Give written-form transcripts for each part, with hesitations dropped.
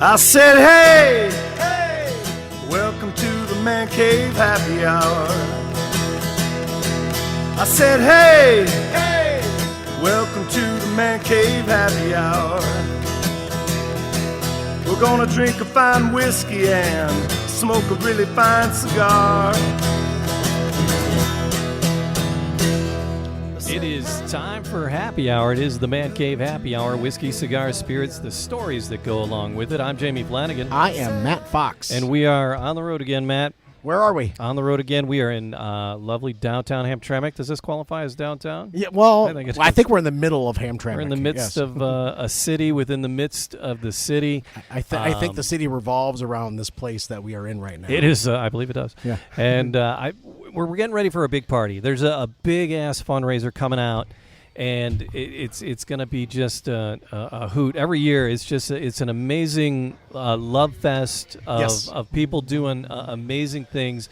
I said, hey, hey, welcome to the Man Cave Happy Hour. I said, hey, hey, welcome to the Man Cave Happy Hour. We're gonna drink a fine whiskey and smoke a really fine cigar. It is time for Happy Hour. It is the Man Cave Happy Hour. Whiskey, cigars, spirits, the stories that go along with it. I'm Jamie Flanagan. I am Matt Fox. And we are on the road again, Matt. Where are we? On the road again. We are in lovely downtown Hamtramck. Does this qualify as downtown? Yeah, well, I think we're in the middle of Hamtramck. We're in the midst of a city within the midst of the city. I think the city revolves around this place that we are in right now. It is. I believe it does. Yeah. And we're getting ready for a big party. There's a big-ass fundraiser coming out. And it's going to be just a hoot every year. It's an amazing love fest of people doing amazing things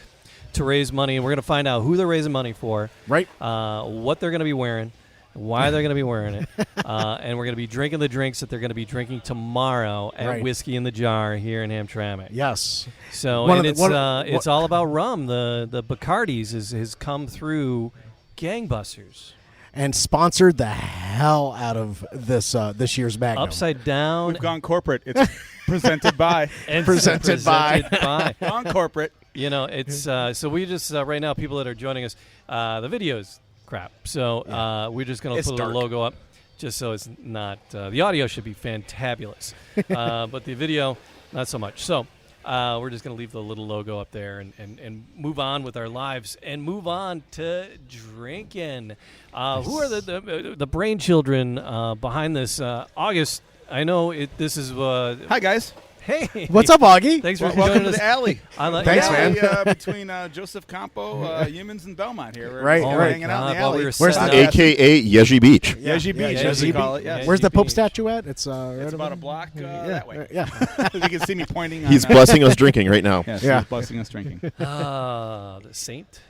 to raise money. And we're going to find out who they're raising money for, right? What they're going to be wearing, why they're going to be wearing it, and we're going to be drinking the drinks that they're going to be drinking tomorrow at Whiskey in the Jar here in Hamtramck. Yes. So it's all about rum. The Bacardis has come through gangbusters. And sponsored the hell out of this year's Magnum. Upside down. We've gone corporate. It's presented by. And presented by. Gone corporate. You know, it's so we just right now, people that are joining us, the video's crap. So we're just going to put a logo up just so it's not. The audio should be fantabulous, but the video, not so much. So we're just going to leave the little logo up there and move on with our lives and move on to drinking. Who are the brain children behind this? August, I know this is. Hi, guys. Hey. What's up, Augie? Thanks for Welcome joining to us. the alley. Thanks, man. Between Joseph Campo, Humans, and Belmont here. We're Right. hanging out in the alley. Where's the AKA Yeji Beach. Yeji Beach, as we call it. Yes. Where's the Pope Beach. statue at? It's It's about a block that way. Yeah. You can see me pointing. He's on, blessing us drinking right now. Yes, Yeah. he's blessing us drinking. The Saint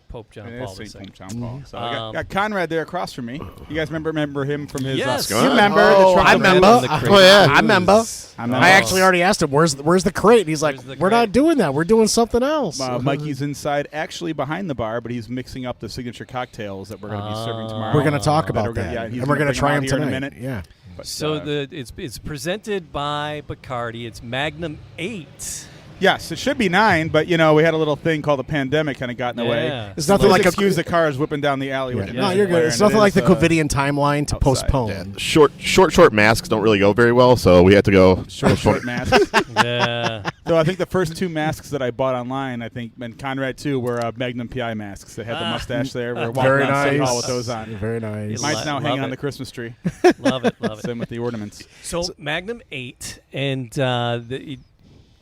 Pope John It Paul is II. St. Pope John Paul. So I got Conrad there across from me. You guys remember him from his? Yes. You remember? Oh, I remember. Oh, yeah. I remember. remember. I actually already asked him, where's the crate? And he's like, Where's the we're crate? not doing that. We're doing something else. Mikey's inside, actually behind the bar, but he's mixing up the signature cocktails that we're going to be serving tomorrow. We're going to talk That about we're gonna- that. yeah, he's and we're gonna going to bring try them them out here in a tonight. minute. Yeah. But, So it's presented by Bacardi. It's Magnum 8. yes, it should be 9, but we had a little thing called the pandemic kind of got in the way. Yeah. It's nothing like excuse the cars whipping down the alley. With No, the music you're good. blaring. It's nothing It like the is, Covidian timeline to outside. postpone. Yeah. Short masks don't really go very well, so we had to go short masks. Yeah. So I think the first 2 masks that I bought online, and Conrad too, were Magnum PI masks. They had the mustache there. We're walking Very down City nice. Hall with those on. Very nice. Love Mine's now hanging on it. the Christmas tree. Love it. Love it. Same with the ornaments. So Magnum 8, and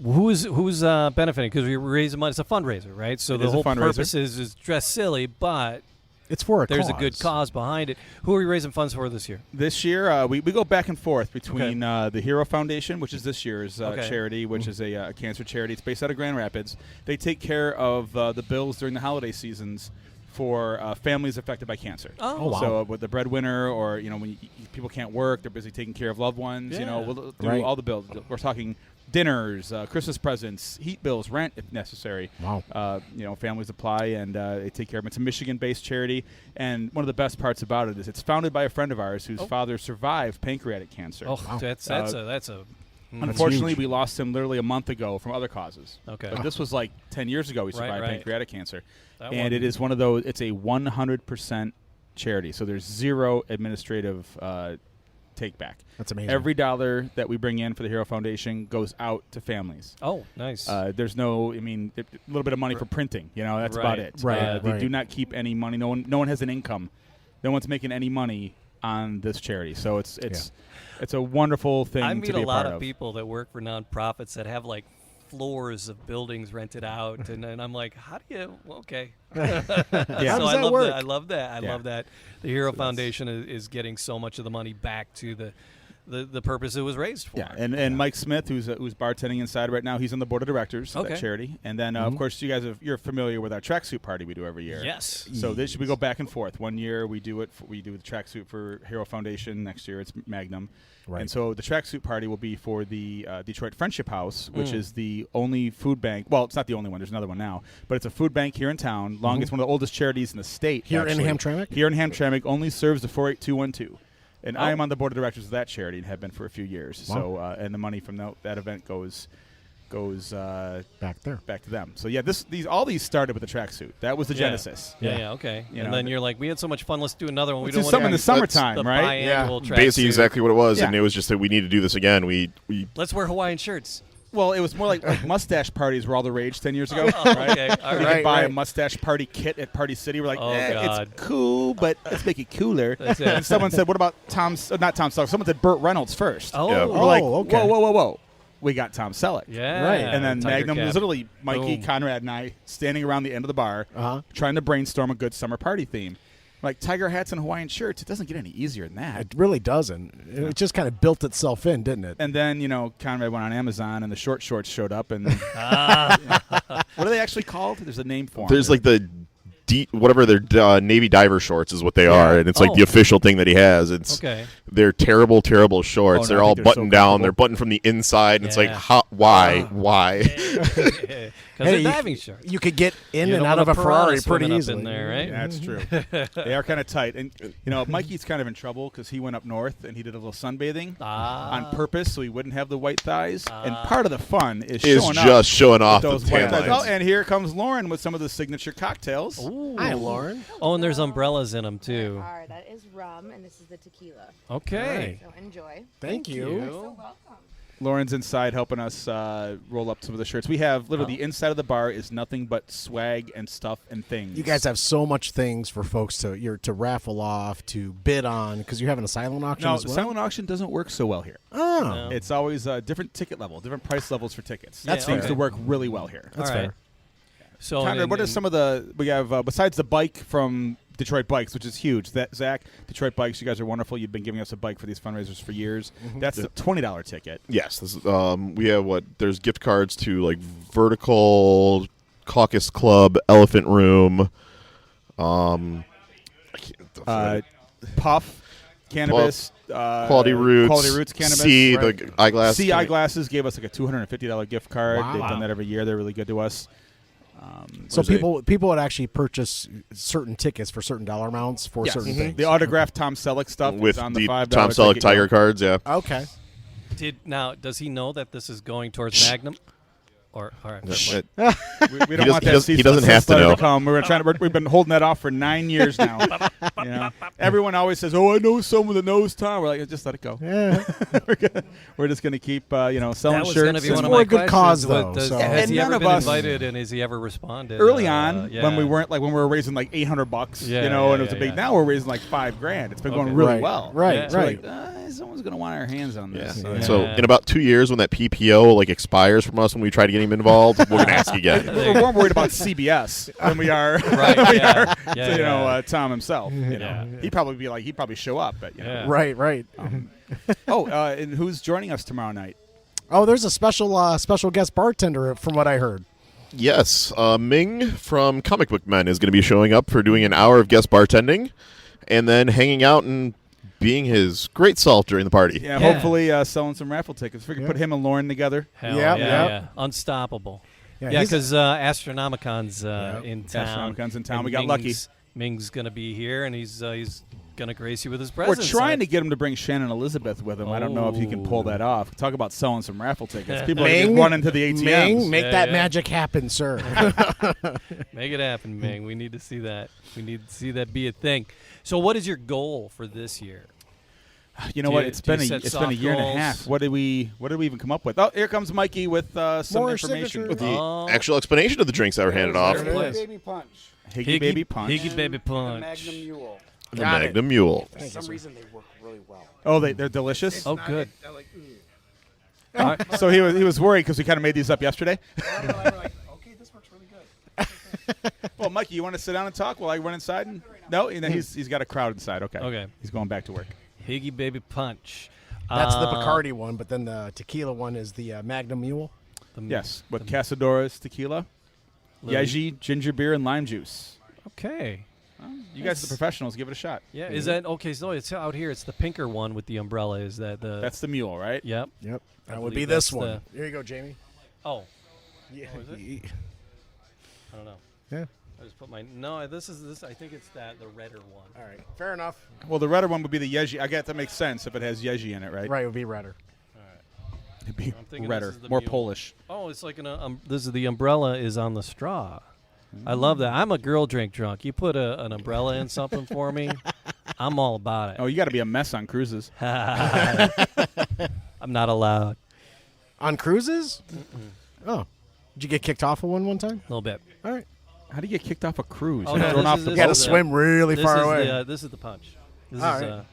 who's benefiting? Because we're raising money. It's a fundraiser, right? So It the is a whole fundraiser. purpose is dress silly, but It's for a there's cause. a good cause behind it. Who are we raising funds for this year? This year, we go back and forth between the Hero Foundation, which is this year's charity, which is a cancer charity. It's based out of Grand Rapids. They take care of the bills during the holiday seasons for families affected by cancer. Oh, wow. So with the breadwinner, or when people can't work, they're busy taking care of loved ones. Yeah. We'll do Right. all the bills. We're talking dinners, Christmas presents, heat bills, rent if necessary. Wow. Families apply and they take care of them. It's a Michigan-based charity, and one of the best parts about it is it's founded by a friend of ours whose father survived pancreatic cancer. Oh, that's a. Unfortunately, huge. we lost him literally a month ago from other causes. Okay. But this was like 10 years ago he Right, survived right. pancreatic cancer. That And one- it is one of those, it's a 100% charity. So there's zero administrative take back. That's amazing. Every dollar that we bring in for the Hero Foundation goes out to families. Oh, nice. There's no, a little bit of money for printing. That's Right. about it. Right, They right. do not keep any money. No one has an income. No one's making any money on this charity. So it's a wonderful thing I to meet be a lot part of people that work for nonprofits that have like floors of buildings rented out, and I'm like, how do you? Okay. Yeah. So How does I that love work? that. I love that. I Yeah. love that. The Hero Foundation is getting so much of the money back to the the purpose it was raised for. Yeah, and Mike Smith, who's bartending inside right now, he's on the board of directors of that charity. And then, of course, you're familiar with our tracksuit party we do every year. Yes. So we go back and forth. One year we do the tracksuit for Hero Foundation. Next year it's Magnum. Right. And so the tracksuit party will be for the Detroit Friendship House, which is the only food bank. Well, it's not the only one. There's another one now. But it's a food bank here in town. One of the oldest charities in the state. Here actually. in Hamtramck? Here in Hamtramck, only serves the 48212. And I am on the board of directors of that charity and have been for a few years. Wow. So and the money from that event goes back to them. So yeah, all these started with the tracksuit. That was the genesis. Yeah, okay. And then you're like, we had so much fun. Let's do another one. We don't do want some in the summertime, right? Yeah, basically exactly what it was, and it was just that we need to do this again. We let's wear Hawaiian shirts. Well, it was more like mustache parties were all the rage 10 years ago. Right? Okay, all we right. could buy a mustache party kit at Party City. We're like, it's cool, but let's make it cooler. And someone said, what about not Tom Selleck. Someone said Burt Reynolds first. Oh, yeah. We're like, okay. Whoa. We got Tom Selleck. Yeah. Right. And then Tiger Magnum Cat. was literally Mikey, Conrad, and I standing around the end of the bar trying to brainstorm a good summer party theme. Like tiger hats and Hawaiian shirts, it doesn't get any easier than that. It really doesn't. It just kind of built itself in, didn't it? And then, Conrad went on Amazon, and the short shorts showed up. And what are they actually called? There's a name for them. There's like the whatever their Navy diver shorts is what they are, and it's like the official thing that he has. They're terrible shorts. They're all buttoned down. They're buttoned from the inside, and it's like, why? Because they're diving shorts. You could get in and out of a Ferrari pretty easily. In there, right? Yeah, that's true. They are kind of tight. And, Mikey's kind of in trouble because he went up north and he did a little sunbathing on purpose so he wouldn't have the white thighs. And part of the fun is showing off those the white tan thighs. lines. Oh, and here comes Lauren with some of the signature cocktails. Ooh. Hi, Lauren. Oh, and there's umbrellas in them, too. There are. That is rum, and this is the tequila. Okay. So enjoy. Thank you. You're so welcome. Lauren's inside helping us roll up some of the shirts. We have literally the inside of the bar is nothing but swag and stuff and things. You guys have so much things for folks to raffle off, to bid on, because you're having a silent auction as well? No, silent auction doesn't work so well here. Oh. No. It's always a different ticket level, different price levels for tickets. Yeah, That seems to work really well here. That's All right. fair. So, Conrad, what are some of we have, besides the bike from Detroit Bikes, which is huge. Zach, Detroit Bikes, you guys are wonderful. You've been giving us a bike for these fundraisers for years. That's the $20 ticket. Yes, this is, we have there's gift cards to like Vertical, Caucus Club, Elephant Room, Puff, Cannabis, Quality Roots Cannabis. C, the eyeglasses. C Eyeglasses gave us like a $250 gift card. Wow. They've done that every year. They're really good to us. So people would actually purchase certain tickets for certain dollar amounts for certain things. The autographed Tom Selleck stuff with is on the the $5 Tom Selleck ticket. Tiger cards. Yeah. Okay. does he know that this is going towards Magnum? Or all right. We don't want that. He doesn't have to know. Come. We've been holding that off for 9 years now. Everyone always says, "Oh, I know someone that knows Tom." We're like, just let it go. Yeah. We're just going to keep, selling That was shirts. going to be It's one of more my a good questions. cause, though, so- Has And he none ever of been us- invited, and has he ever responded? Early on, yeah. when we weren't when we were raising like $800, Yeah, and it was a big. yeah. Now we're raising like $5,000. It's been going Okay. really Right. well. Right. Yeah. So Right. someone's going to want our hands on Yeah. this. So in about 2 years, when that PPO expires from us, when we try to get him involved, we're gonna ask again. We're more worried about CBS than we are. Right, than we yeah. are Yeah, to, yeah. Tom himself. Yeah. He'd probably show up, but Yeah. Right. and who's joining us tomorrow night? Oh, there's a special guest bartender from what I heard. Yes, Ming from Comic Book Men is going to be showing up for doing an hour of guest bartending, and then hanging out and being his great self during the party. Yeah, Yeah. hopefully selling some raffle tickets. If we could put him and Lauren together. Hell Yep, yeah, yep. yeah. Unstoppable. Yeah, Yeah, he's- because Astronomicon's in town. Astronomicon's in town. And We got lucky. Ming's going to be here, and he's going to grace you with his We're presence. trying to get him to bring Shannon Elizabeth with him. I don't know if he can pull that off. Talk about selling some raffle tickets. People are Ming, just running to the ATMs. Ming, make Yeah, that yeah. magic happen, sir. Make it happen, Ming. We need to see that. We need to see that be a thing. So what is your goal for this year? You know Do what? you- It's do you been set a year and a soft half. goals? What did we even come up with? Oh, here comes Mikey with some More information. signatures. With the Oh. actual explanation of the drinks that were handed off. There it is. Baby Punch. Higgy Baby Punch. Higgy Baby And Punch. Magnum Mule. The Got it. Magnum Mule. For some reason, they work really well. Oh, they're delicious. Oh, good. They're like, All right. So he was worried because we kind of made these up yesterday. we're like, okay, this works really good. Well, Mikey, you want to sit down and talk while I run inside? No, he's got a crowd inside. Okay. Okay. He's going back to work. Higgy Baby Punch. That's the Bacardi one, but then the tequila one is the Magnum Mule. Yes, with Casadores tequila, Yeji, ginger beer, and lime juice. Okay. You guys are the professionals. Give it a shot. Yeah. Is that okay? So it's out here. It's the pinker one with the umbrella. Is that the? That's the mule, right? Yep. That would be this one. Here you go, Jamie. Oh. Yeah. Oh, is it? I don't know. Yeah. I just put my This is this. I think it's the redder one. All right. Fair enough. Well, the redder one would be the Yeji. I guess that makes sense if it has Yeji in it, right? Right. It would be redder. It'd be I'm redder, more mule. Polish. Oh, it's like this is the umbrella is on the straw. I love that. I'm a girl drink drunk. You put an umbrella in something for me, I'm all about it. Oh, you got to be a mess on cruises. I'm not allowed. On cruises? Oh. Did you get kicked off of one time? A little bit. All right. How do you get kicked off a cruise? Oh, You're no, thrown off this the is- You got to this is- swim really far away. This is the punch. This All is right.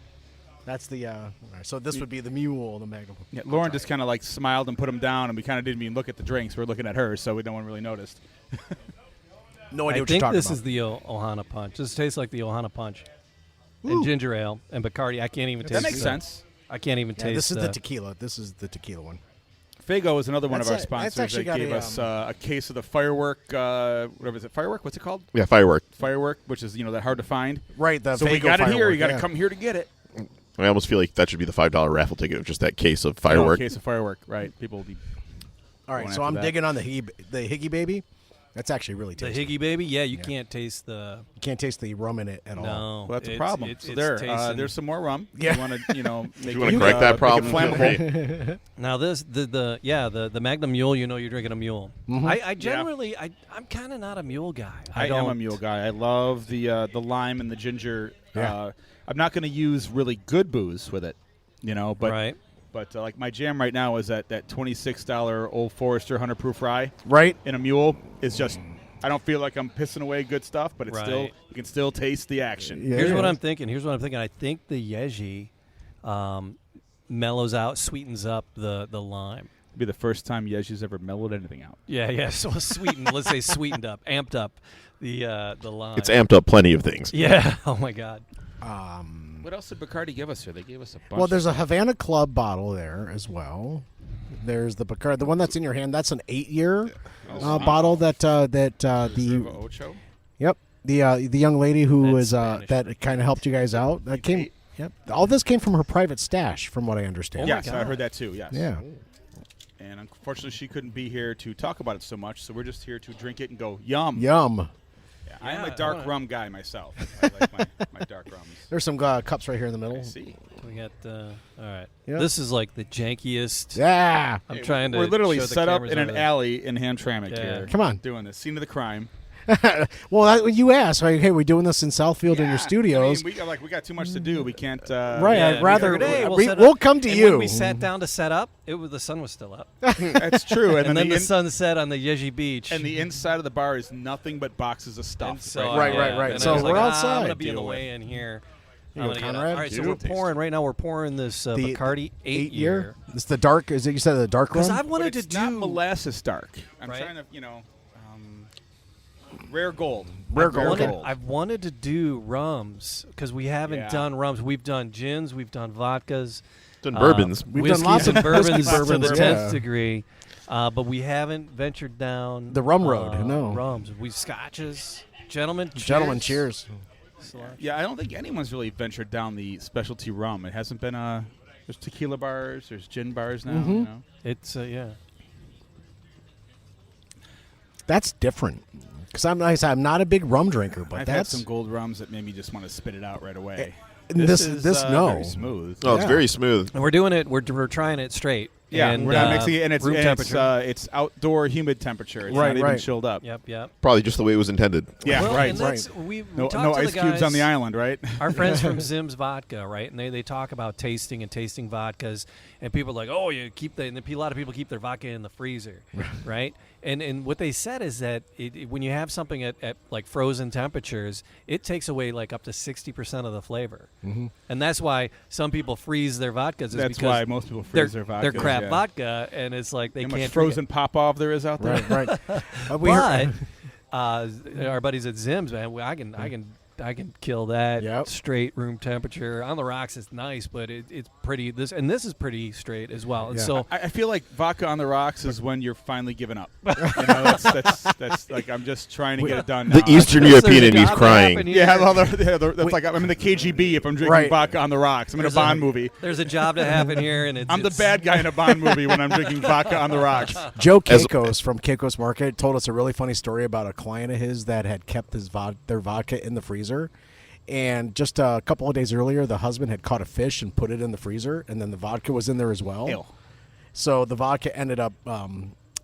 That's the. All right, so this would be the Mule, the Magnum. Yeah, Lauren just kind of like smiled and put him down, and we kind of didn't even look at the drinks. We're looking at her, so no one really noticed. No I idea what you're think talking this about. is the Ohana punch. This tastes like the Ohana punch. And ginger ale and Bacardi. I can't even taste That makes the- sense. I can't even taste This is the tequila. This is the tequila one. Fago is another one of That's our it. sponsors That's actually that got gave a, us a case of the firework. Whatever is it? Firework? What's it called? Yeah, firework. Firework, which is that hard to find. Right. The So we Fago got it here. firework, You got to yeah. come here to get it. I almost feel like that should be the $5 raffle ticket of just that case of No, firework. case of firework. Right. People will be. All right. going So after I'm that. digging on the Higgy Baby. That's actually really The tasty. Higgy Baby. Yeah, you can't taste the. You can't taste the rum in it at all. No. Well, that's a It's- problem. it's- So it's tasting- there's some more rum. Yeah. You want to, make you want it, to correct that make problem? it flammable. Now this the Magnum Mule. You know you're drinking a mule. Mm-hmm. I generally I'm kind of not a mule guy. I am don't- a mule guy. I love the lime and the ginger. Yeah. I'm not going to use really good booze with it, but right. But like my jam right now is that $26 Old Forester 100 proof rye Right. in a mule is just. I don't feel like I'm pissing away good stuff, but it's still Right. you can still taste the action. Yeah. Here's what I'm thinking. I think the Yeji mellows out, sweetens up the lime. It'll be the first time Yeji's ever mellowed anything out. Yeah. So sweetened. Let's say sweetened up, amped up the lime. It's amped up plenty of things. Yeah. Oh my God. What else did Bacardi give us here? They gave us a bunch. Well, there's a Havana Club bottle there as well. There's the Bacardi, the one that's in your hand. That's an 8-year bottle that the Reserva Ocho. yep the young lady who That's was Spanish. that kind of helped you guys out. That came. Yep. All this came from her private stash, from what I understand. my Yes, I God. heard that too. Yes. Yeah. And unfortunately, she couldn't be here to talk about it so much, so we're just here to drink it and go, yum. Yum. Yeah, I am Yeah, a dark I wanna- rum guy myself. I like my dark rums. There's some cups right here in the middle. I see. We got all right. Yep. This is like the jankiest. Yeah. I'm trying to. We're literally show the set up cameras in an over there. alley in Hamtramck Yeah. here. Come on. Doing this. Scene of the crime. Well, you asked, like, hey, we're doing this in Southfield in your studios. I mean, we got too much to do. We can't. Right, Yeah, I'd rather every day we'll come to and you. When we sat down to set up, the sun was still up, That's true. and then the in- sun set on the Yeji Beach. and the inside of the bar is nothing but boxes of And stuff. so, Right, yeah, right. and So I was we're like, I'm outside. gonna be in the Deal with way in here. Here I'm you go, gonna get Conrad. all right, so Beautiful we're pouring right now. We're pouring this The Bacardi 8-year. It's the dark. Is it? You said the dark Because rum? I But wanted it's to not do molasses dark. I'm Right. trying to, rare gold. Rare Not gold, okay. I've wanted to do rums because we haven't Yeah. done rums. We've done gins, we've done vodkas, Done bourbons. We've done whiskeys lots of and bourbons whiskey to the bourbons, 10th yeah. degree, but we haven't ventured down The rum road, no. rums. We scotches, gentlemen. Gentlemen, cheers. Yeah, I don't think anyone's really ventured down the specialty rum. It hasn't been there's tequila bars, there's gin bars now. Mm-hmm. You know? It's yeah. That's different. Because I'm not a big rum drinker, but I've had that's some gold rums that made me just want to spit it out right away. this is no. very smooth. Oh, it's Yeah. very smooth. And we're doing it. We're trying it straight. Yeah, and, we're not mixing it, and room temperature. it's outdoor humid temperature. It's Right, not even right. chilled up. Yep. Probably just the way it was intended. Yeah, Well, right. and that's, we No, talked no to the ice cubes on the guys- island, right? Our friends from Zim's Vodka, right? And they talk about tasting vodkas, and people are like, oh, you keep and a lot of people keep their vodka in the freezer, right? And what they said is that when you have something at like frozen temperatures, it takes away like up to 60% of the flavor, and that's why some people freeze their vodkas. Is That's because why most people they're, freeze their vodkas. they're crap yeah. vodka, and it's like they How can't much frozen pop-off there is out there. Right, right. But our buddies at Zim's, man, I can kill that. Yep. Straight room temperature. On the rocks, it's nice, but it's pretty. This is pretty straight as well. Yeah. So I feel like vodka on the rocks is when you're finally giving up. That's like I'm just trying to get it done. The now. Eastern European and he's crying. Yeah, well, that's like I'm in the KGB if I'm drinking vodka on the rocks. I'm in a Bond movie. There's a job to happen here, and I'm the bad guy in a Bond movie when I'm drinking vodka on the rocks. Joe Keikos from Keikos Market told us a really funny story about a client of his that had kept their vodka in the freezer. And just a couple of days earlier, the husband had caught a fish and put it in the freezer, and then the vodka was in there as well. Ew. So the vodka ended up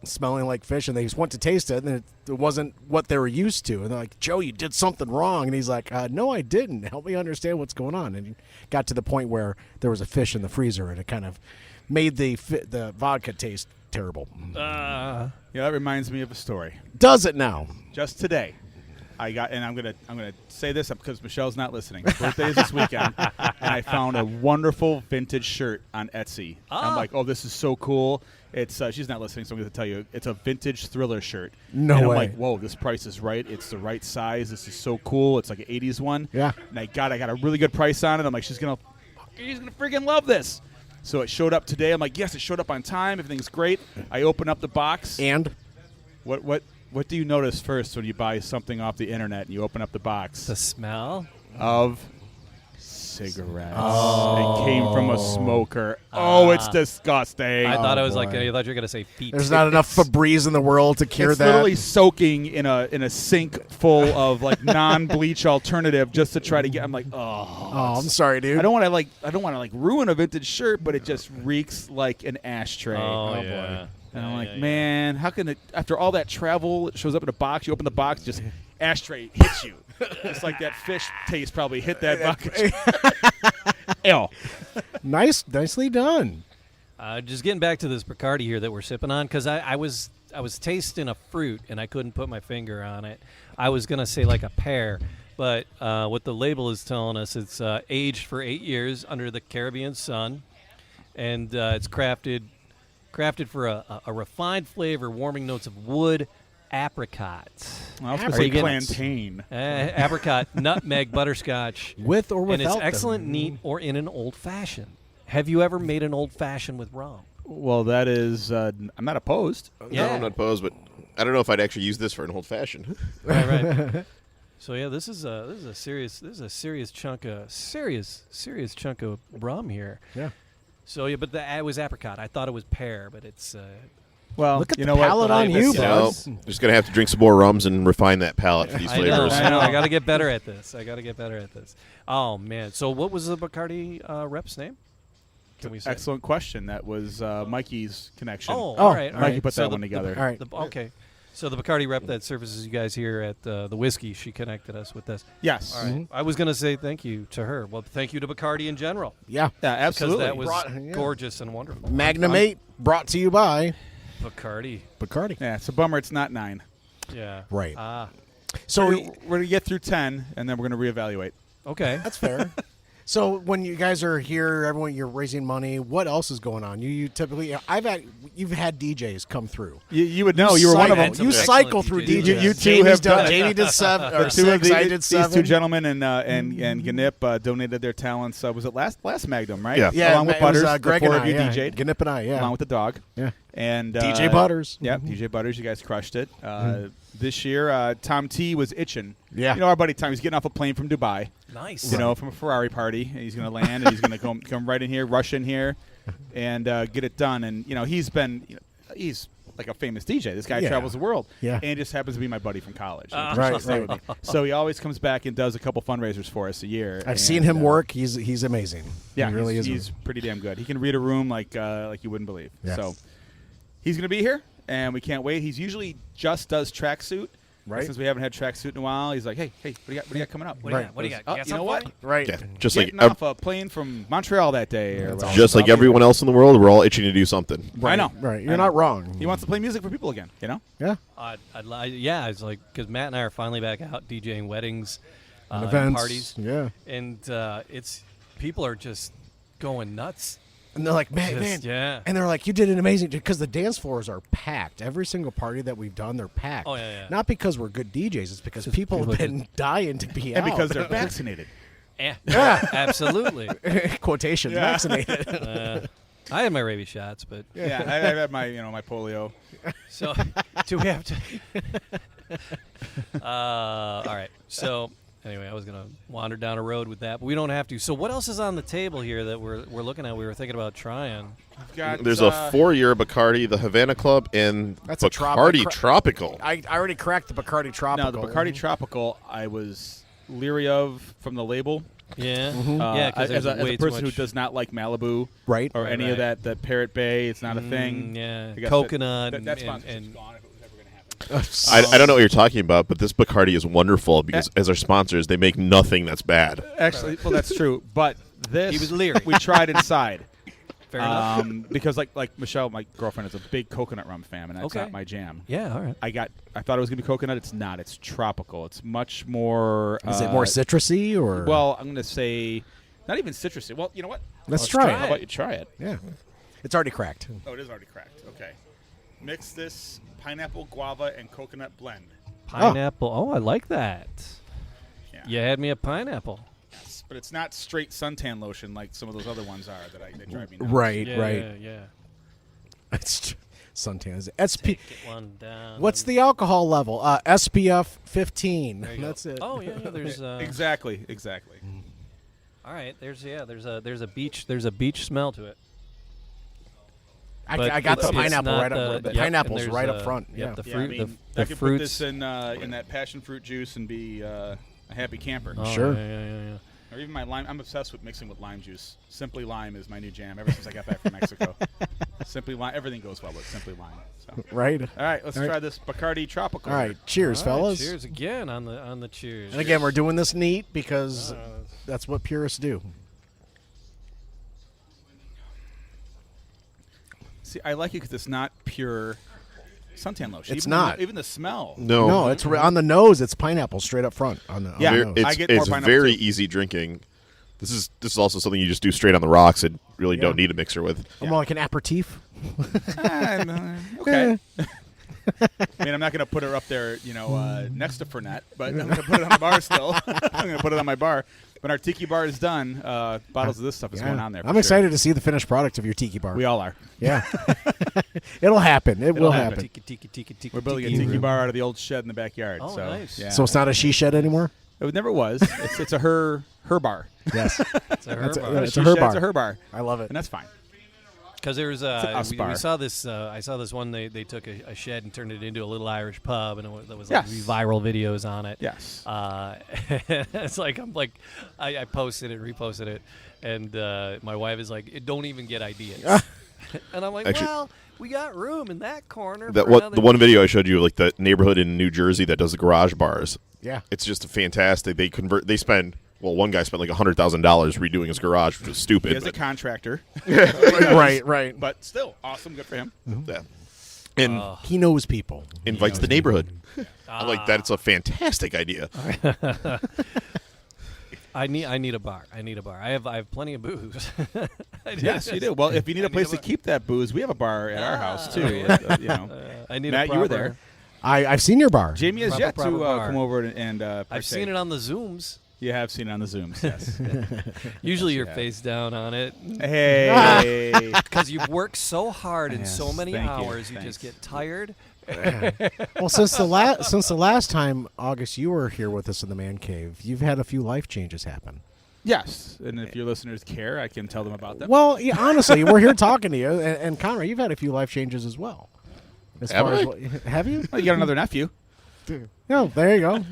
smelling like fish, and they just went to taste it, and it wasn't what they were used to. And they're like, Joe, you did something wrong. And he's like, no, I didn't. Help me understand what's going on. And he got to the point where there was a fish in the freezer, and it kind of made the vodka taste terrible. Yeah, that reminds me of a story. Does it now? Just today, I got, and I'm gonna say this because Michelle's not listening. Her birthday is this weekend, and I found a wonderful vintage shirt on Etsy. I'm like, oh, this is so cool. It's she's not listening, so I'm going to tell you, it's a vintage Thriller shirt. No and way. I'm like, whoa, this price is right. It's the right size. This is so cool. It's like an 80s one. Yeah. And I got a really good price on it. I'm like, she's gonna freaking love this. So it showed up today. I'm like, yes, it showed up on time. Everything's great. I open up the box. And What do you notice first when you buy something off the internet and you open up the box? the smell. Of cigarettes. It came from a smoker. Oh, it's disgusting. I thought it was like boy. I thought you were gonna say feet. there's not enough Febreze in the world to cure it's that. literally soaking in a sink full of like non-bleach alternative just to try to get. I'm like, Oh, I'm sorry, dude. I don't want to ruin a vintage shirt, but it just reeks like an ashtray. Oh, yeah. And I'm like, man, how can it? After all that travel, it shows up in a box. You open the box, just ashtray hits you. It's like that fish taste probably hit that bucket. Ew. Nicely done. Just getting back to this Bacardi here that we're sipping on, because I was tasting a fruit and I couldn't put my finger on it. I was gonna say like a pear, but what the label is telling us, it's aged for 8 years under the Caribbean sun, and it's crafted for a refined flavor, warming notes of wood, apricot. I was going to say plantain. Apricot, nutmeg, butterscotch. With or without And it's them. excellent neat or in an old-fashioned. Have you ever made an old-fashioned with rum? Well, that is, I'm not opposed. Yeah. No, I'm not opposed, but I don't know if I'd actually use this for an old fashioned. Right. So yeah, this is a serious chunk of rum here. Yeah. So yeah, but it was apricot. I thought it was pear, but it's Well, Look at you the know what? palate on you, You know, Buzz. just gonna have to drink some more rums and refine that palate for these I flavors. know. I got to get better at this. Oh man. So what was the Bacardi rep's name? Can we say? Excellent question. That was Mikey's connection. Oh, all right. Mikey put that one together. All right. Okay. So the Bacardi rep that services you guys here at the whiskey, she connected us with this. Yes. All right. I was going to say thank you to her. Well, thank you to Bacardi in general. Yeah. Yeah, absolutely. Because that was gorgeous and wonderful. Magnum 8 brought to you by Bacardi. Bacardi. Yeah, it's a bummer it's not 9. Yeah. Right. So we're going to get through 10, and then we're going to reevaluate. Okay. That's fair. So when you guys are here, everyone, you're raising money. What else is going on? You typically, you've had DJs come through. You would know. You were one of them. You cycle through DJs. You two have done it. Jamie did 7 or Two of 6. I did 7. These two gentlemen and Ganip donated their talents. Was it last Magnum, right? Yeah. Yeah, Along with it was, Butters, Greg the four and of you I, DJ'd. Ganip and I, yeah. Along with the dog. Yeah. And DJ Butters. Yeah, DJ Butters. You guys crushed it. This year, Tom T was itching. Yeah. You know, our buddy Tom, he's getting off a plane from Dubai. Nice. You know, from a Ferrari party. And he's going to land, and he's going to come right in here, rush in here, and get it done. And, you know, he's like a famous DJ. This guy travels the world. Yeah. And he just happens to be my buddy from college. Right. So he always comes back and does a couple fundraisers for us a year. I've seen him work. He's amazing. Yeah, he really is. He's pretty damn good. He can read a room like you wouldn't believe. Yeah. So he's going to be here, and we can't wait. He's usually just does tracksuit. Right. Since we haven't had tracksuit in a while, he's like, hey, what do you got coming up? What do you got? You got You know what? Right. Yeah, just like Getting off a plane from Montreal that day. Or whatever. just like everyone else in the world, we're all itching to do something. I know. Right. I You're know. not wrong. He wants to play music for people again, you know? Yeah. Yeah, it's like because Matt and I are finally back out DJing weddings, And events. parties, Yeah. and it's people are just going nuts And they're like, man. Yeah. And they're like, you did an amazing, because the dance floors are packed. Every single party that we've done, they're packed. Oh, yeah. Not because we're good DJs. It's because people have been dying to be And out. because they're vaccinated. Yeah. Absolutely. Quotation, vaccinated. I had my rabies shots, but Yeah, I had my my polio. so do we have to? All right. So anyway, I was gonna wander down a road with that, but we don't have to. So what else is on the table here that we're looking at? We were thinking about trying. There's a 4-year Bacardi, the Havana Club, and That's a Bacardi Tropical. I already cracked the Bacardi Tropical. No, the Bacardi Tropical, I was leery of from the label. Yeah. Mm-hmm. As a person who does not like Malibu, Right. or any of that, the Parrot Bay, it's not a thing. Yeah. I guess Coconut That sponsorship's and gone if it was ever going to happen. I don't know what you're talking about, but this Bacardi is wonderful because as our sponsors, they make nothing that's bad. Actually, well, that's true. But this, He was leery. we tried inside. fair enough. Because like Michelle, my girlfriend, is a big coconut rum fan, and that's Okay. not my jam. Yeah. All right. I thought it was going to be coconut. It's not. It's tropical. It's much more. Is it more citrusy or? Well, I'm going to say not even citrusy. Well, you know what? Let's try it. How about you try it? Yeah. It's already cracked. Oh, it is already cracked. Okay. Mix this pineapple, guava, and coconut blend. Pineapple. Oh, I like that. Yeah. You had me a pineapple. Yes, but it's not straight suntan lotion like some of those other ones are that drive me nuts. Right, Yeah, right. Yeah. It's suntan. Is it SP? Take it one down. What's the alcohol level? SPF 15. There you go. That's it. Oh yeah. There's Exactly. All right. There's a beach smell to it. But I got the it's pineapple not right up. The yep, pineapple's and right there's, up front. Yep, Yeah. the Yeah, fruit. I mean, the I could fruits. put this in that passion fruit juice and be a happy camper. Oh, Sure. Yeah. Or even my lime. I'm obsessed with mixing with lime juice. Simply Lime is my new jam ever since I got back from Mexico. Simply Lime. Everything goes well with Simply Lime. So. Right. All right, let's try this Bacardi Tropical. All right. Cheers, All right, fellas. Cheers again on the cheers. And again, we're doing this neat because that's what purists do. See, I like it because it's not pure suntan lotion. It's even not. Even the smell. No, it's on the nose. It's pineapple straight up front. On the Yeah. nose. I get more It's pineapple very too. easy drinking. This is also something you just do straight on the rocks and really don't need a mixer with. More like an aperitif. Okay. I mean, I'm not going to put her up there, next to Fernet, but I'm going to put it on the bar still. I'm going to put it on my bar. When our tiki bar is done, bottles of this stuff is going on there. I'm for excited to see the finished product of your tiki bar. Sure. We all are. Yeah. It'll happen. It will happen. Tiki. We're building a tiki bar out of the old shed in the backyard. Oh, so, nice. Yeah. So it's not a she shed anymore? It never was. It's a her bar. Yes. It's a It's herb a She her shed, bar. It's a her bar, I love it. and that's fine. Because there was us we bar. saw this. I saw this one. They took a shed and turned it into a little Irish pub, and there was Yes. viral videos on it. Yes. It's like I posted it, reposted it, and my wife is like, "Don't even get ideas." And I'm like, Actually- "Well, we got room in that corner." That for what another the one video I showed you, like the neighborhood in New Jersey that does the garage bars. Yeah. It's just fantastic. They spend. Well, one guy spent like $100,000 redoing his garage, which was stupid. He is a but- contractor, Right. but still awesome. Good for him. yeah. And He knows people. invites the neighborhood. I like that. It's a fantastic idea. I need a bar. I have plenty of booze. Yes, you do. Well, if you need a place to keep that booze, we have a bar at our house too. I need Matt, a you were proper- there. I've seen your bar. Jamie has yet to proper bar. come over and I've partake. seen it on the Zooms. You have seen it on the Zooms, yes. Usually you you're have. face down on it Hey. because you've worked so hard in Yes, so many thank you. hours. You Thanks. just get tired. Well, since the last time, August, you were here with us in the man cave, you've had a few life changes happen. Yes, and if your listeners care, I can tell them about them. Well, yeah, honestly, we're here talking to you, and Conrad, you've had a few life changes as well. As Have far I? as have you? Well, you got another nephew. No, there you go.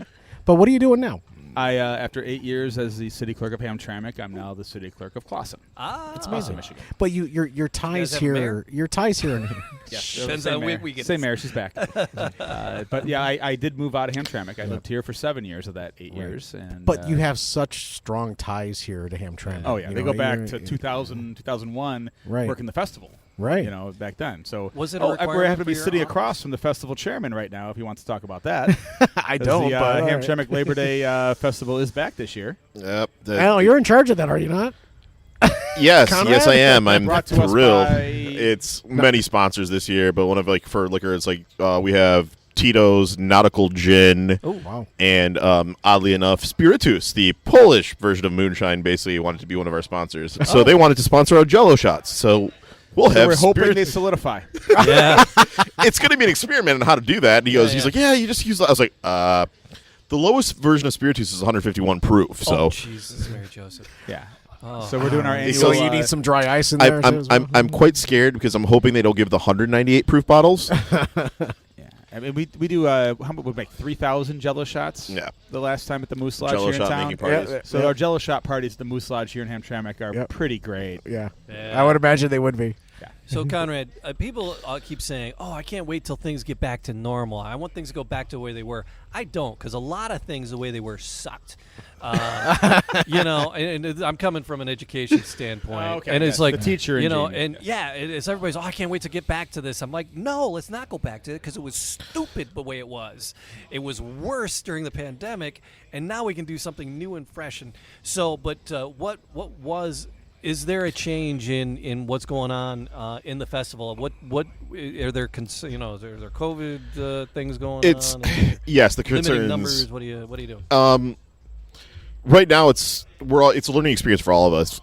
But what are you doing now? I, after 8 years as the city clerk of Hamtramck, I'm now the city clerk of Clawson. It's Clawson, Michigan. But your ties have a here, mayor? your ties here. Depends Same on mayor. when we get Same mayor, she's back. But yeah, I did move out of Hamtramck. I lived here for 7 years of that 8 years. And But you have such strong ties here to Hamtramck. Oh yeah, You they know, go back you're- to 2000, 2001, Right. working the festival. Right. Back then. So Was it a we requirement happen to be for your sitting office? across from the festival chairman right now. If he wants to talk about that, I As don't. The but all right. Hamtramck Labor Day festival is back this year. Yep. Al, you're in charge of that, are you not? Yes, Conrad? yes, I am. I'm Brought to us thrilled. by- It's many sponsors this year, but one of for liquor, it's we have Tito's Nautical Gin. Oh, wow. And oddly enough, Spiritus, the Polish version of moonshine, basically wanted to be one of our sponsors. So they wanted to sponsor our Jello shots. So we'll have. We're hoping Spiritus. they solidify. Yeah. It's going to be an experiment on how to do that. And he's like, yeah, you just use that. I was like, the lowest version of Spiritus is 151 proof. So Jesus, Mary Joseph. Yeah. Oh. So we're doing our annual. So you need some dry ice in there. I'm quite scared because I'm hoping they don't give the 198 proof bottles. Yeah. I mean, we do. How much? We make 3,000 Jello shots. Yeah. The last time at the Moose Lodge Jello here in shot town. making parties. Yeah. So our Jello shot parties at the Moose Lodge here in Hamtramck are pretty great. Yeah. Yeah. I would imagine they would be. So, Conrad, people keep saying, "Oh, I can't wait till things get back to normal. I want things to go back to the way they were." I don't, because a lot of things the way they were sucked. And I'm coming from an education standpoint, Okay, and it's yes, like the teacher in Jamie, and yes. it's everybody's. Oh, I can't wait to get back to this. I'm like, no, let's not go back to it because it was stupid the way it was. It was worse during the pandemic, and now we can do something new and fresh. And so, but what was? Is there a change in what's going on in the festival? What are there? Is there COVID things going It's on? yes, the Limiting concerns. numbers. What are you doing? Right now, it's a learning experience for all of us.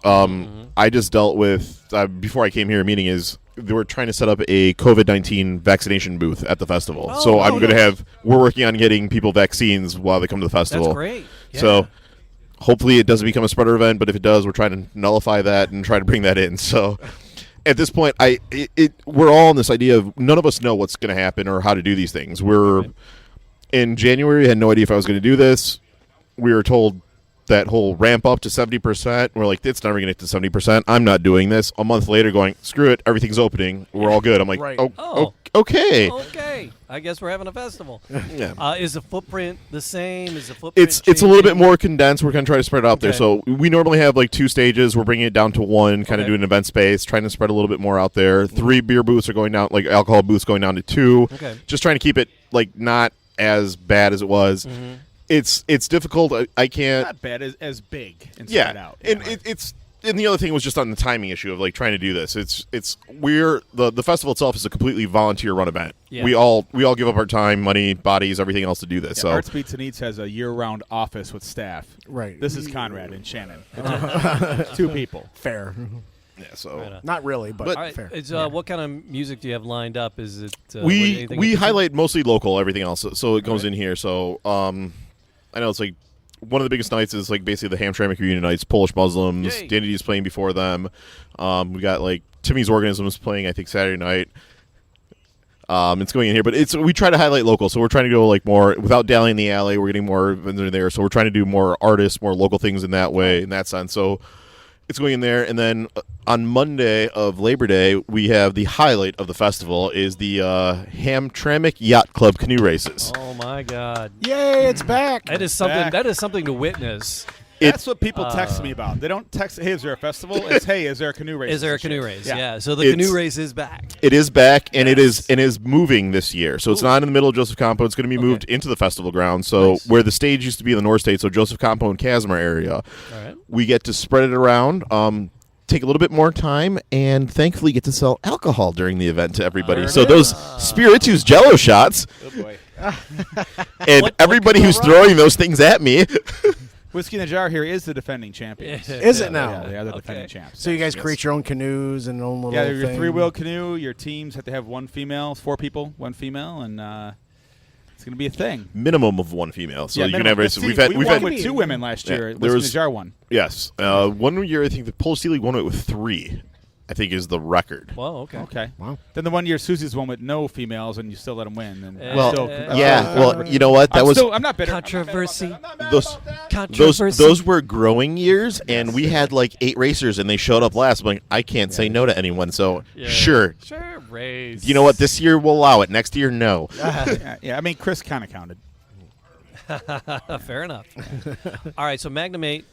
I just dealt with before I came here. A meeting is they were trying to set up a COVID-19 vaccination booth at the festival. So I'm going to we're working on getting people vaccines while they come to the festival. That's great. Yeah. So hopefully it doesn't become a spreader event, but if it does, we're trying to nullify that and try to bring that in. So at this point, we're all in this idea of none of us know what's going to happen or how to do these things. In January, I had no idea if I was going to do this. We were told that whole ramp up to 70%. We're like, it's never going to get to 70%. I'm not doing this. A month later going, screw it, everything's opening. We're all good. I'm like, Right. Okay. Okay. I guess we're having a festival. Yeah. Is the footprint the same? Is the footprint It's a little bit changing? more condensed. We're going to try to spread it out there. Okay. So we normally have 2 stages. We're bringing it down to 1, kind of doing an event space, trying to spread a little bit more out there. 3 beer booths are going down, alcohol booths going down to 2. Okay. Just trying to keep it not as bad as it was. Mm-hmm. It's difficult. I can't. Not bad as big and spread out. And and the other thing was just on the timing issue of trying to do this. The festival itself is a completely volunteer run event. Yeah. We all give up our time, money, bodies, everything else to do this. Yeah, So Arts Beats and Eats has a year-round office with staff. Right. This is Conrad and Shannon. It's 2 people. Fair. yeah, so Right on. Not really, but All right. fair. It's, what kind of music do you have lined up? Is it anything we in highlight mostly local, everything else. So it goes in here. So I know it's one of the biggest nights is basically the Hamtramck Reunion nights. Polish Muslims, Yay. Danny D's playing before them. We got Timmy's Organisms playing I think Saturday night. It's going in here, but we try to highlight local. So we're trying to go more without dallying the alley. We're getting more vendors there. So we're trying to do more artists, more local things in that way, in that sense. So it's going in there, and then on Monday of Labor Day, we have the highlight of the festival is the Hamtramck Yacht Club canoe races. Oh my God! Yay, it's back. That is something. Back. That is something to witness. That's what people text me about. They don't text, hey, is there a festival? It's, hey, is there a canoe race? Is there a this year? canoe race? Yeah. Yeah. So the canoe race is back. It is back, and it is moving this year. So it's not in the middle of Joseph Campo. It's going to be moved into the festival ground. So where the stage used to be in the North State, so Joseph Campo and Casimir area, All right. we get to spread it around. Take a little bit more time, and thankfully get to sell alcohol during the event to everybody. So those Spiritus Jello shots, Oh, boy. and What everybody could go who's wrong? throwing those things at me. Whiskey in the Jar here is the defending champions. Is it now? Yeah, they are the defending champs. So you guys create your own canoes and own little Yeah, your thing? 3-wheel canoe. Your teams have to have 1 female, 4 people, 1 female, and it's going to be a thing. Minimum of 1 female. So you can minimum. have Let's see, we won with 2 women last year. Yeah, Whiskey in the Jar won. Yes. 1 year, I think the Polish Sea League won it with 3. I think is the record. Well, okay. Okay. Wow. Then the 1 year Susie's won with no females, and you still let them win. And Well, still, Yeah. Well, you know what? That was I'm not bitter. Controversy. those Controversy. those were growing years, and we had 8 racers, and they showed up last. I'm like, I can't say no to anyone. So sure. Sure, race. You know what? This year we'll allow it. Next year, no. Yeah, I mean, Chris kind of counted. Fair enough. All right, so Magnum 8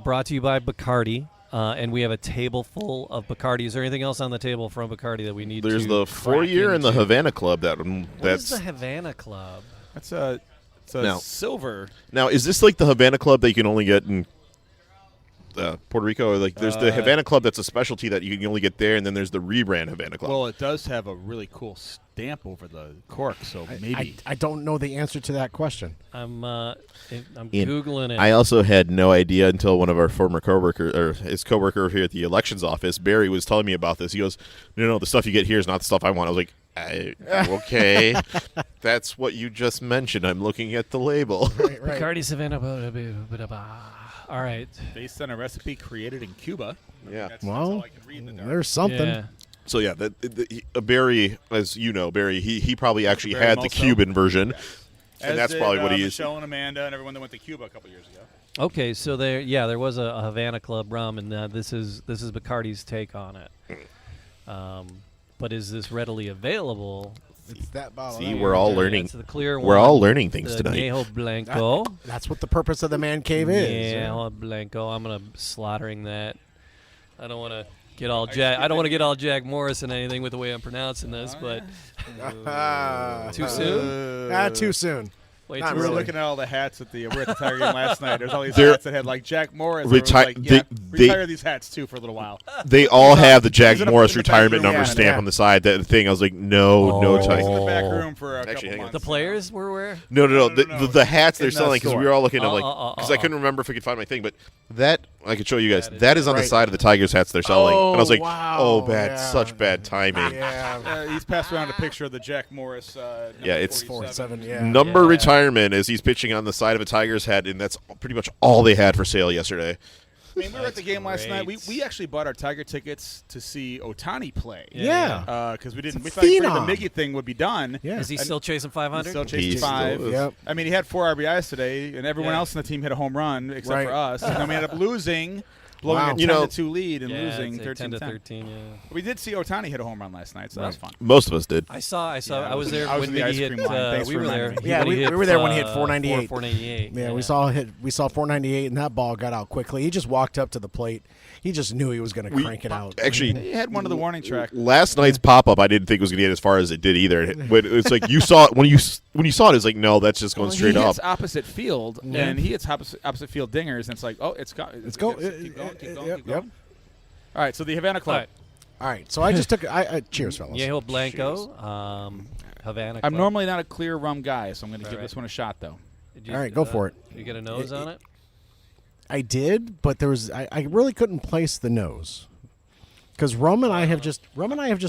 brought to you by Bacardi. And we have a table full of Bacardi. Is there anything else on the table from Bacardi that we need There's to the crack 4-year and the into? Havana Club. What is That's the Havana Club? It's a No. silver. now. Is this like the Havana Club that you can only get in Puerto Rico. Like there's the Havana Club that's a specialty that you can only get there, and then there's the rebrand Havana Club. Well, it does have a really cool stamp over the cork, so maybe. I don't know the answer to that question. I'm Googling it. I also had no idea until one of our former coworkers, or his coworker here at the elections office, Barry, was telling me about this. He goes, "No, the stuff you get here is not the stuff I want." I was like, okay, that's what you just mentioned. I'm looking at the label. Right. Bacardi Savannah. All right. Based on a recipe created in Cuba. Yeah. That's Well, all I can read in the dark. there's something. Yeah. So yeah, Barry, as you know, Barry, he probably actually Barry had the Mulso. Cuban version, As and that's did, probably what he is. Michelle and Amanda and everyone that went to Cuba a couple years ago. Okay, so there was a Havana Club rum, and this is Bacardi's take on it. But is this readily available? It's that bottle. See, right we're here. all Yeah, learning. it's the clear We're one, all learning things the tonight. Añejo Blanco. That's what the purpose of the man cave is. Añejo Blanco. I'm gonna slaughtering that. I don't want to get all Jack Morris and anything with the way I'm pronouncing this, but too soon. Too soon. Way Not too We were soon. really. looking at all the hats at we were at the Tiger game last night. There's all these They're- hats that had like Jack Morris. Retire these hats too for a little while. They all have the Jack He's in Morris the back retirement room, number yeah, stamp yeah. on the side. That thing, I was like, no Oh. He's time. in the back room for a Actually, couple hang on. months. The players were where? No. No. The hats they're In the selling, because we store. were all looking at like, Oh, because I couldn't remember if I could find my thing, but that I could show you guys. That is That is on the right. side of the Tigers hats they're selling, and I was like, wow, oh, bad, yeah. such bad timing. Yeah. He's passed around a picture of the Jack Morris. Yeah, it's 47. Yeah. Number Yeah. retirement as he's pitching on the side of a Tiger's hat, and that's pretty much all they had for sale yesterday. I mean, we were at the game last night. great. We actually bought our Tiger tickets to see Ohtani play. Yeah. Because we didn't. We It's thought a the phenom. Miggy thing would be done. Yeah. Is he And- still chasing 500? He's still He chasing still 5. is. Yep. I mean, he had 4 RBIs today, and everyone Yeah. else in the team hit a home run except Right. for us. And then we ended up losing, blowing Wow. a 10-2 lead and Yeah, losing it's a 13 10 to 10. 13. Yeah. We did see Ohtani hit a home run last night, so that was fun. Most of us did. I saw. Yeah, I was there I was when in the Miggy ice hit. cream line. Thanks We for were there. reminding me. Yeah, When we were there when he hit 498. 498. 498. Yeah, we saw 498, and that ball got out quickly. He just walked up to the plate. He just knew he was going to crank it out. Actually, He had one of the warning track. last night's pop up, I didn't think was going to get as far as it did either. But it's like you saw it when you saw it. It's like no, that's just going Well, straight he up. hits opposite field, and he hits opposite field dingers, and it's like, oh, it's got. Let's go. Keep going, keep going, Yep, keep yep. going. All right, so the Havana Club. All right. All right, so I just took. Cheers, fellas. Añejo Blanco, Havana. I'm Club. normally not a clear rum guy, so I'm going to All give right. this one a shot, though. Did you, All right, go for it. You get a nose on it? I did, but there was I really couldn't place the nose because rum and I have just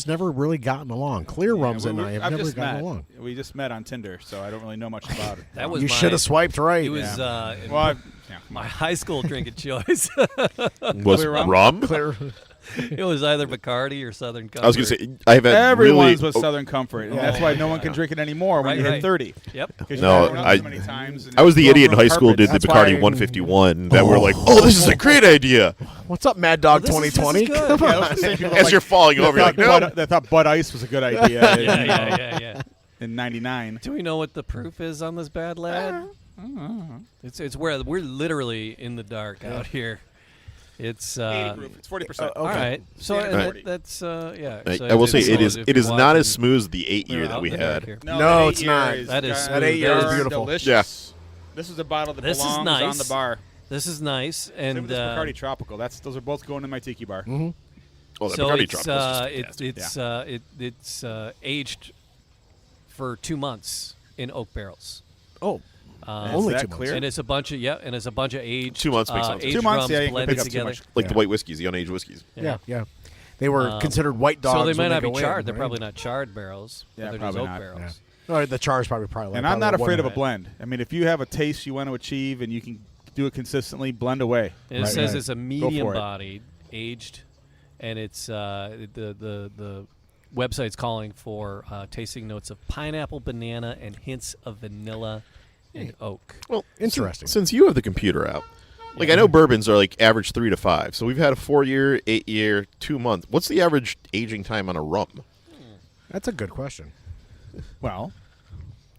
never really gotten along. Clear rums and I have I've never just gotten met. along. We just met on Tinder, so I don't really know much about it. That was You my- should have swiped right. It was Well, my high school drinking choice. Was Clear rum? rum? clear. It was either Bacardi or Southern Comfort. I was going to say I have had everyone's really. was Southern Comfort, and that's why no one can drink it anymore when Right, you hit right. 30. Yep. Because No, you've had it so many times. and I was the you idiot in grow high school who did the That's Bacardi why- 151 that were like, oh, this is a great idea. What's up, Mad Dog Well, this is 2020? good. Come Yeah, on. those are the same people As like- you're falling that over, you're like, thought no. That thought Bud Ice was a good idea Yeah. in 99. Do we know what the proof is on this bad lad? It's where we're literally in the dark out here. It's 80 proof. It's 40%. all right. So Standard that- 40. that's yeah. I, So I will say if it you- is if it you're is not as watching- smooth as the 8 we're year out that we in the dark had. here. No, that it's 8 not. year That is guys, smooth. That 8 year is darn beautiful. Delicious. This is a bottle that This is belongs nice. on the bar. This is nice, Same and with this Bacardi Tropical. Those are both going in my tiki bar. Oh, that so Bacardi it's Tropical is just fantastic. it's aged for 2 months in oak barrels. Oh, Is only that 2 months. clear? And it's a bunch of aged 2 months makes sense. aged 2 months, rums yeah, you can blended pick up too together. much. Like Yeah. the white whiskeys, the unaged whiskeys. Yeah. They were considered white dogs. So they might when not be go in, charred. They're right? probably not charred barrels. Yeah, but they're probably just oak not. barrels. Oh, the char's probably. And I'm not afraid of a Right. blend. I mean, if you have a taste you want to achieve and you can do it consistently, blend away. And it Right, says right. it's a for it. medium-bodied, aged, and it's the website's calling for tasting notes of pineapple, banana, and hints of vanilla and oak. Well, Interesting. Since you have the computer app, like I know bourbons are like average 3 to 5. So we've had a 4 year, 8 year, 2 month. What's the average aging time on a rum? That's a good question. Well,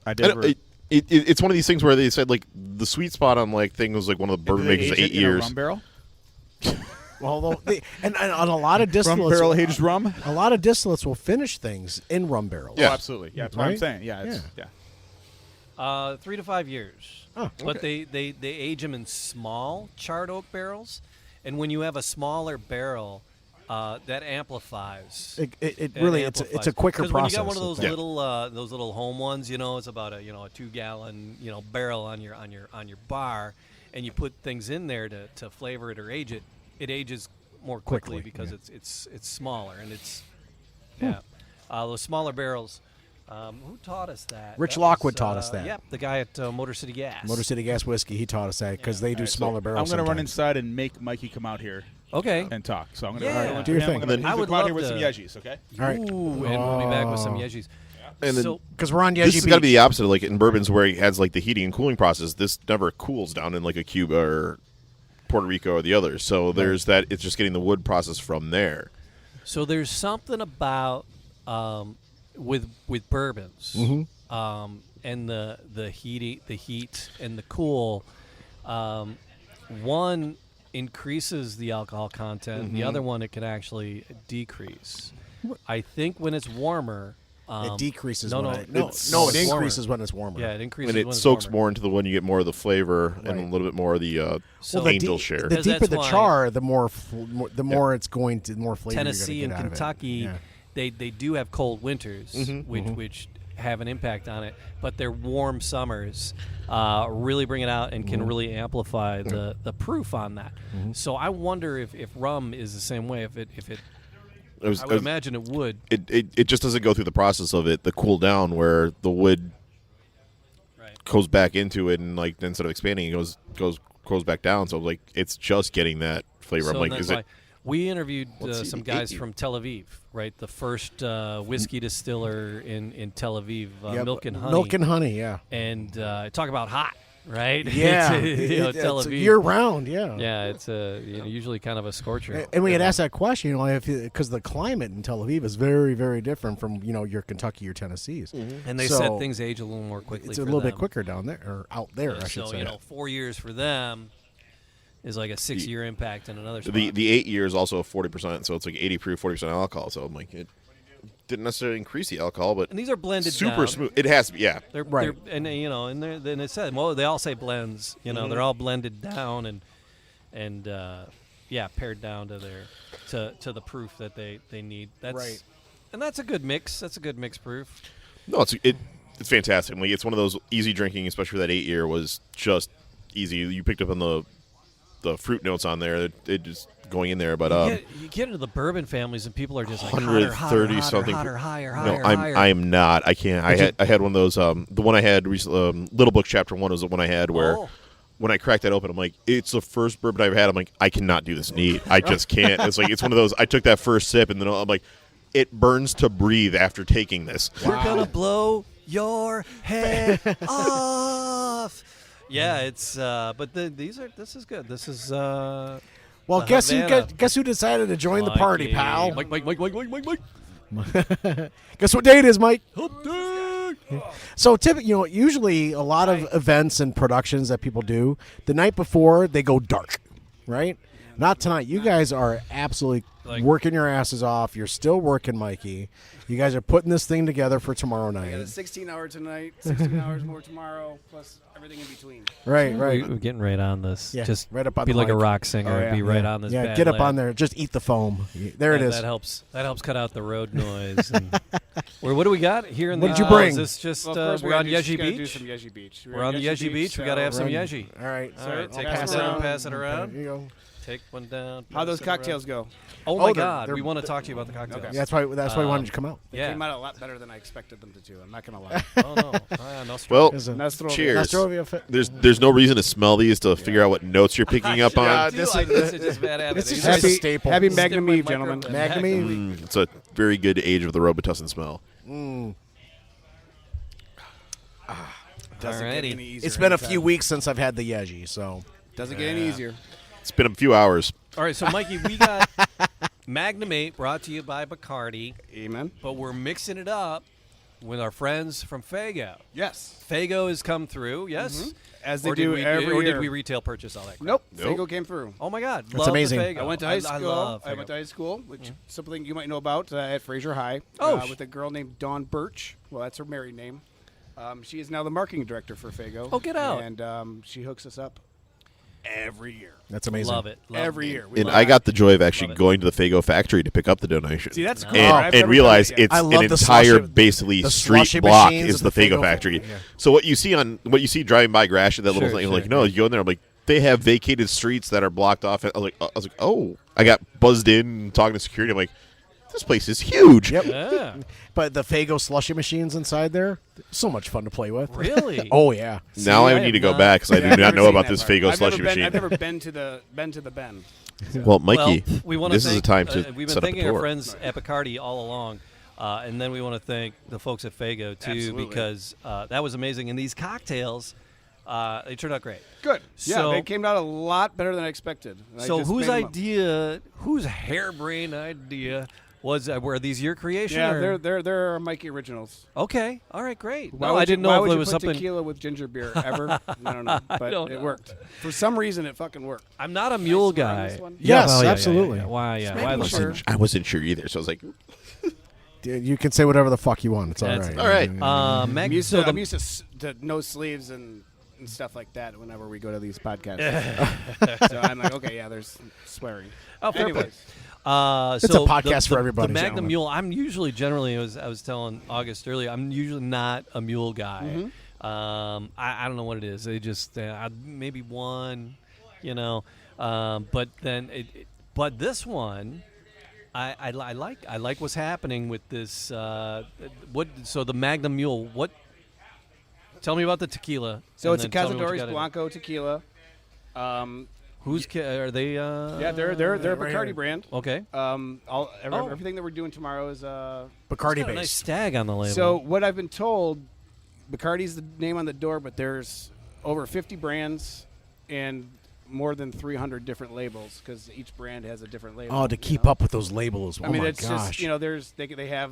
I I did. don't- it's one of these things where they said like the sweet spot on like thing was like one of the bourbon makers 8 years. Rum barrel? Well, and on a lot of Rum distillates, barrel aged rum? a lot of distillates will finish things in rum barrels. Yeah. Oh, absolutely. Yeah, that's what I'm Right? saying. Yeah, it's, yeah. 3 to 5 years. Oh, But they age them in small charred oak barrels, And when you have a smaller barrel, that amplifies. It really it's a quicker process. When you got one of those little home ones, it's about a 2-gallon barrel on your bar, and you put things in there to flavor it or age it. It ages more quickly because it's smaller and it's those smaller barrels. Who taught us that? Rich Lockwood taught us that. Yep, the guy at Motor City Gas. Motor City Gas Whiskey, he taught us that because they do smaller barrels. I'm going to run inside and make Mikey come out here. Okay. And talk. So I'm going to do your thing. I would come out love here with to. some Yezhis, okay? All right. Ooh, and we'll be back with some Yezhis. And then, because we're on Yeji this has Beach. got to be the opposite. Like in bourbons where it has like the heating and cooling process, this never cools down in like a Cuba or Puerto Rico or the others. So there's that. It's just getting the wood process from there. So there's something about with bourbons and the heat and the cool. One increases the alcohol content, and the other one it can actually decrease. I think when it's warmer, it decreases. It increases when it's warmer. Yeah, it increases. And it when soaks it's more into the one. You get more of the flavor and a little bit more of the angel share. The deeper the char, the more it's going to more flavor. Tennessee you're and get Kentucky, out of it. they do have cold winters, which have an impact on it, but their warm summers really bring it out and can really amplify the proof on that. So I wonder if rum is the same way. I would imagine it would. It just doesn't go through the process of it, the cool down, where the wood goes back into it, and like instead of expanding, it goes back down. So like it's just getting that flavor. So I'm like, is it? We interviewed some guys from Tel Aviv, right? The first whiskey distiller in Tel Aviv, Milk and Honey. Milk and Honey, yeah. And talk about hot, right? Yeah, Tel it's Aviv year round. Yeah, yeah. It's usually kind of a scorcher. And we had asked that question, because the climate in Tel Aviv is very, very different from your Kentucky or Tennessee's. And they said things age a little more quickly. It's a little bit quicker down there or out there. I should say. 4 years for them is like a 6-year impact in another spot. The 8 years also 40%, so it's like 80 proof, 40% alcohol. So I'm like, it didn't necessarily increase the alcohol, but and these are blended super down. smooth. It has to be, yeah. They're and then it said, well, they all say blends. They're all blended down and pared down to the proof that they need. That's right. And that's a good mix. That's a good mix proof. No, it's fantastic. Like it's one of those easy drinking, especially for that 8 year was just easy. You picked up on the fruit notes on there. It just going in there, but you get into the bourbon families and people are just like 130 something. Higher. No, I am not. I can't. I had one of those. The one I had recently, Little Book Chapter 1 was the one I had where. When I cracked that open, I'm like, it's the first bourbon I've had. I'm like, I cannot do this neat. I just can't. It's like it's one of those. I took that first sip, and then I'm like, it burns to breathe after taking this. We're gonna blow your head off. Yeah, it's. But this is good. This is. Well, guess who decided to join the party, pal? Mike. Guess what day it is, Mike? So typically, usually a lot of events and productions that people do, the night before they go dark, right? Not tonight. You guys are absolutely working your asses off. You're still working, Mikey. You guys are putting this thing together for tomorrow night. I got a 16-hour tonight, 16 hours more tomorrow, plus everything in between. Right. We're getting right on this. Yeah, Just right up on be the like mic. a rock singer and be right on this. Yeah, bad get up lab. on there. Just eat the foam. There it is. That helps. That helps cut out the road noise. And what do we got here in the? What did you bring? Is this just we're on Yeji Do Beach? some Yeji Beach. We're on the Yeji Beach. We got to have some Yeji. All right. All right. Take pass one it down. around. Pass it around. There you go. Take one down. How those cocktails go? Oh my they're- God! they're- We want to talk to you about the cocktails. Okay. Yeah, that's why we wanted you to come out. They Yeah. came out a lot better than I expected them to do. I'm not going to lie. Oh no! Well, Nostrovia. cheers. Nostrovia. There's no reason to smell these to figure out what notes you're picking up on. This is just bad habit. This is You just guys a staple. Happy stick Magnum with Eve, gentlemen. Magnum Eve. It's a very good age of the Robitussin smell. Doesn't get Alrighty. any easier It's been a anytime. few weeks since I've had the Yeji, so Doesn't get any easier. It's been a few hours. All right, so Mikey, we got Magnum 8 brought to you by Bacardi, Amen. but we're mixing it up with our friends from Fago. Yes. Fago has come through, yes? As they Or do did we, every or year. did we retail purchase all that crap? Nope. Nope. Fago came through. Oh my God, That's love amazing. The Fago. I went to high school. love I went Faygo. to high school, which something you might know about at Fraser High. Oh, with a girl named Dawn Birch. Well, that's her married name. She is now the marketing director for Fago. Oh, get out. And she hooks us up. every year. That's amazing. Love it. Every year. And I got the joy of actually going to the Faygo factory to pick up the donation. See, that's cool. And realize it's I an love the entire, slushy- basically, the street slushy block machines is the at the Faygo Faygo factory. factory, yeah. So what you see driving by Gratiot, that little Sure, thing, sure, like, no, you go in there, I'm like, they have vacated streets that are blocked off. I was like, oh. I got buzzed in and talking to security. I'm like, this place is huge. Yep. Yeah. But the Faygo slushy machines inside there, so much fun to play with. Really? Oh yeah. Now I I need have to go not- back because I Yeah, do I've not never know seen about that this part. Faygo I've slushy never been- machine. I've never been to the Ben. Well, Mikey, Well, we wanna this is a thank, time to we've been set up a thanking our tour. friends at Bacardi all along, and then we want to thank the folks at Faygo too Absolutely. because that was amazing. And these cocktails, they turned out great. Good. Yeah, So- they came out a lot better than I expected. I So just whose made 'em up. idea, whose harebrained idea was were these your creation? Yeah, or? they're Mikey originals. Okay, all right, great. Why No, would I didn't you, why know would if it you was put something. tequila with ginger beer ever. I don't know, but don't it know. worked. For some reason, it fucking worked. I'm not a mule swear on guy. this one? Yes, well, absolutely. Why? Yeah, making why? the- sure. I wasn't sure either, so I was like, Dude, you can say whatever the fuck you want. It's all That's- right. all right. I'm Meg, used, so to, the- I'm used to, to no sleeves and stuff like that whenever we go to these podcasts. So I'm like, okay, yeah, there's swearing. Oh, fair Anyways, It's so a podcast for everybody, The Magnum gentlemen. Mule. I'm usually generally, I was telling August earlier, I'm usually not a mule guy. I don't know what it is. They just maybe one, but then but this one. I like what's happening with this. So the Magnum Mule. What? Tell me about the tequila. so and it's a then tell me what you Cazadores got in it. Blanco tequila. Are they? Yeah, they're a right Bacardi here. brand. Okay. Everything that we're doing tomorrow is Bacardi It's got a base. nice stag on the label. So what I've been told, Bacardi's the name on the door, but there's over 50 brands and more than 300 different labels because each brand has a different label. Oh, to keep up with those labels. Oh I mean, my it's gosh. just they have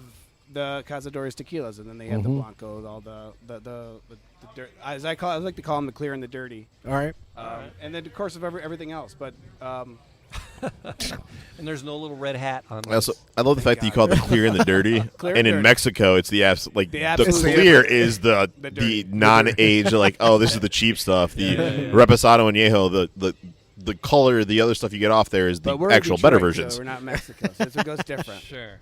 the Cazadores tequilas and then they have the Blanco, all the dirt, I like to call them the clear and the dirty, all right. and then of course of everything else. But and there's no little red hat on I this. love the fact that you call it the clear and the dirty. Clear and and in dirty. Mexico, it's the The absolute clear dirty. is the dirty. non-aged. Like, oh, this is the cheap stuff. The Reposado Añejo, the color, the other stuff you get off there is the but we're in actual Detroit, better versions. So we're not in Mexico, so it goes different. Sure.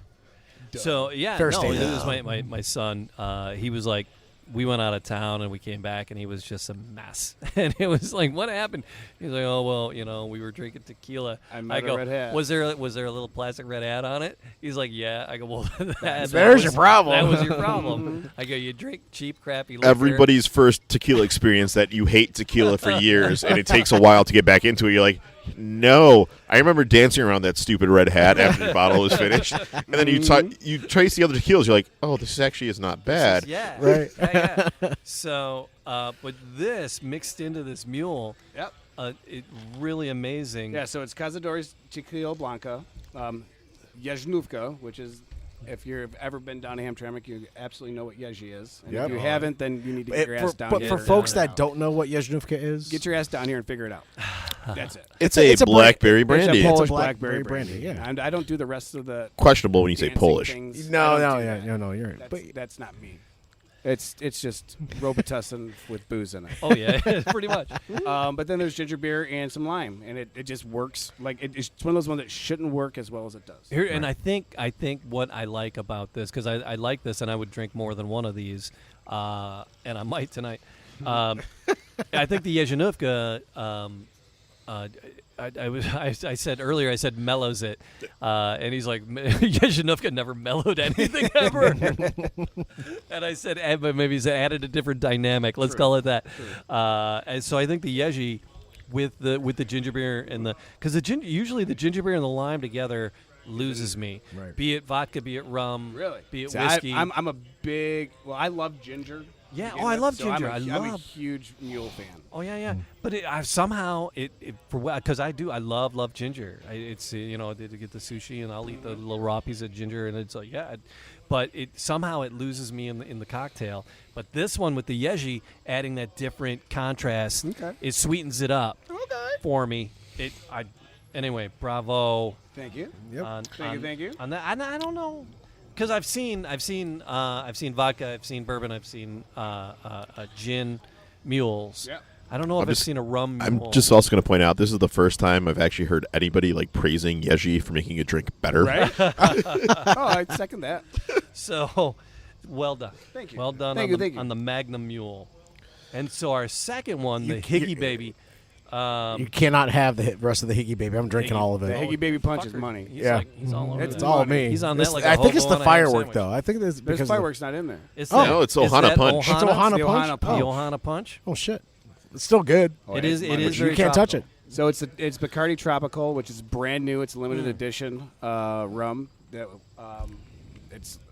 So yeah, Fair no, statement. it was my son. He was like, we went out of town and we came back and he was just a mess. And it was like, what happened? He's like, oh well, we were drinking tequila. I met a go, red hat. was there a little plastic red hat on it? He's like, yeah. I go, well, that There's was- your problem. That was your problem. I go, you drink cheap, crappy liquor. Everybody's first tequila experience that you hate tequila for years, and it takes a while to get back into it. You're like, no. I remember dancing around that stupid red hat after the bottle was finished, and then you trace the other tequilas. You're like, oh, this actually is not bad. Yeah. Right. Yeah. So, but this mixed into this mule, Yep. it really amazing. Yeah, so it's Cazadores Tequila Blanca, Yezhnuvka, which is, if you've ever been down to Hamtramck, you absolutely know what Yezhi is. And Yep. if you haven't, then you need to get your ass down But here. for and folks figure it that out. don't know what Yezhnuvka is, Get your ass down here and figure it out. That's it. It's a blackberry It's brandy. a Polish blackberry blackberry brandy, brandy. yeah. And I don't do the rest of the Questionable when you say dancing Polish. things. No, I don't no, do yeah, that. no, you're right. But That's not me. It's just Robitussin with booze in it. Oh yeah, pretty much. But then there's ginger beer and some lime, and it just works. Like it's one of those ones that shouldn't work as well as it does. Here, and I think what I like about this, because I like this, and I would drink more than one of these, and I might tonight. I think the Yezhnuvka, I said earlier, I said mellows it, and he's like, Yezhnuvka never mellowed anything ever. And I said, but maybe he's added a different dynamic. Let's call it that. And so I think the Yeji with the ginger beer and because usually the ginger beer and the lime together loses me. Right. Be it vodka, be it rum, Really? be it See, whiskey. I'm a big. Well, I love ginger. Yeah, to begin I with, love so ginger. I'm a love. huge mule fan. Oh yeah. But somehow because I love ginger. It's to get the sushi and I'll eat the little raw piece of ginger and it's like but it somehow it loses me in the cocktail. But this one with the Yeji adding that different contrast, it sweetens it up for me. Anyway, bravo. Thank you. Yep. Thank you. On that, I don't know. Because I've seen vodka, I've seen bourbon, I've seen gin mules. Yep. I don't know if I've seen a rum mule. I'm just also going to point out this is the first time I've actually heard anybody like praising Yeji for making a drink better. Right? I second that. So, well done. Thank you. Well done on the Magnum Mule. And so our second one, the Higgy Baby. You cannot have the rest of the Higgy Baby. I'm drinking all of it. The Higgy Baby Punch is money. He's all over it's all me. He's on that like a I think it's hobo the on a ham firework, sandwich. though. I think there's fireworks not in there. No, it's Ohana Punch. It's Ohana the Punch? Ohana Punch. The Ohana Punch. Oh, shit. It's still good. It is You very can't touch it. So it's Bacardi Tropical, which is brand new. It's limited edition rum. That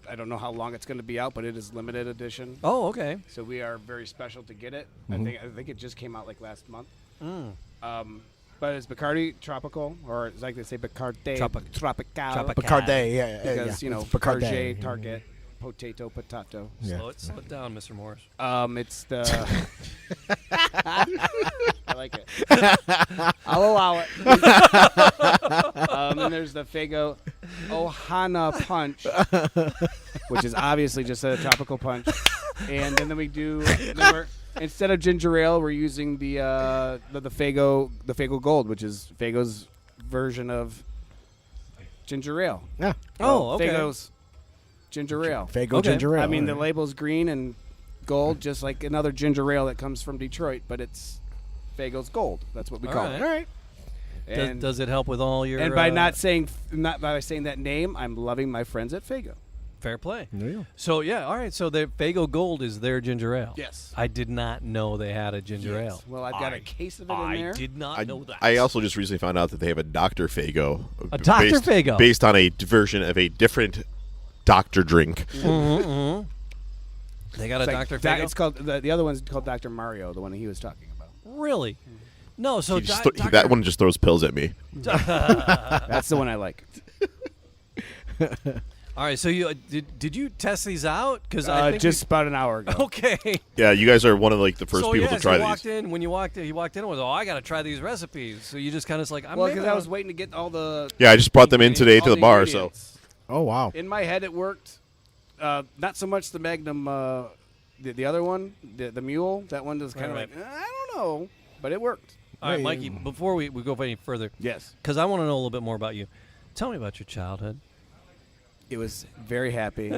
I don't know how long it's going to be out, but it is limited edition. Oh, okay. So we are very special to get it. I think it just came out like last month. But it's Bacardi Tropical, or it's like they say Bacardi Tropical. Bacardi, yeah. Because It's Bacardi, Target, potato. Yeah. Slow it down, Mr. Morris. It's the. I like it. I'll allow it. And there's the Faygo Ohana Punch, which is obviously just a tropical punch. And then we do. Instead of ginger ale, we're using the Faygo Gold, which is Faygo's version of ginger ale. Yeah. Oh, okay. Faygo's ginger ale. Faygo ginger ale. I mean, the label's green and gold, just like another ginger ale that comes from Detroit, but it's Faygo's Gold. That's what we call it. All right. And, Does it help with all your? and by not saying that name, I'm loving my friends at Faygo. Fair play. There you go. So yeah, all right. So the Faygo Gold is their ginger ale. Yes. I did not know they had a ginger ale. Well, I've got a case of it in there. I did not know that. I also just recently found out that they have a Dr. Fago. A Dr. Fago. Based on a version of a different doctor drink. Mm-hmm. They got It's a like Dr. Da- Fago? It's called the other one's called Dr. Mario, the one he was talking about. Really? No, so That one just throws pills at me. That's the one I like. All right, so you did you test these out? Because I think just about an hour ago. okay. Yeah, you guys are one of like the first So people to try you these. walked in when you walked in. He walked in and was, I got to try these recipes. So you just kind of like, Well, because I was waiting to get all the. Yeah, I just brought them in today to all the bar. So ingredients. Oh, wow. In my head, it worked. Not so much the Magnum, the other one, the Mule. That one was kind of Right. like, I don't know, but it worked. All right, Mikey. Before we go any further, Yes, because I want to know a little bit more about you. Tell me about your childhood. it was very happy.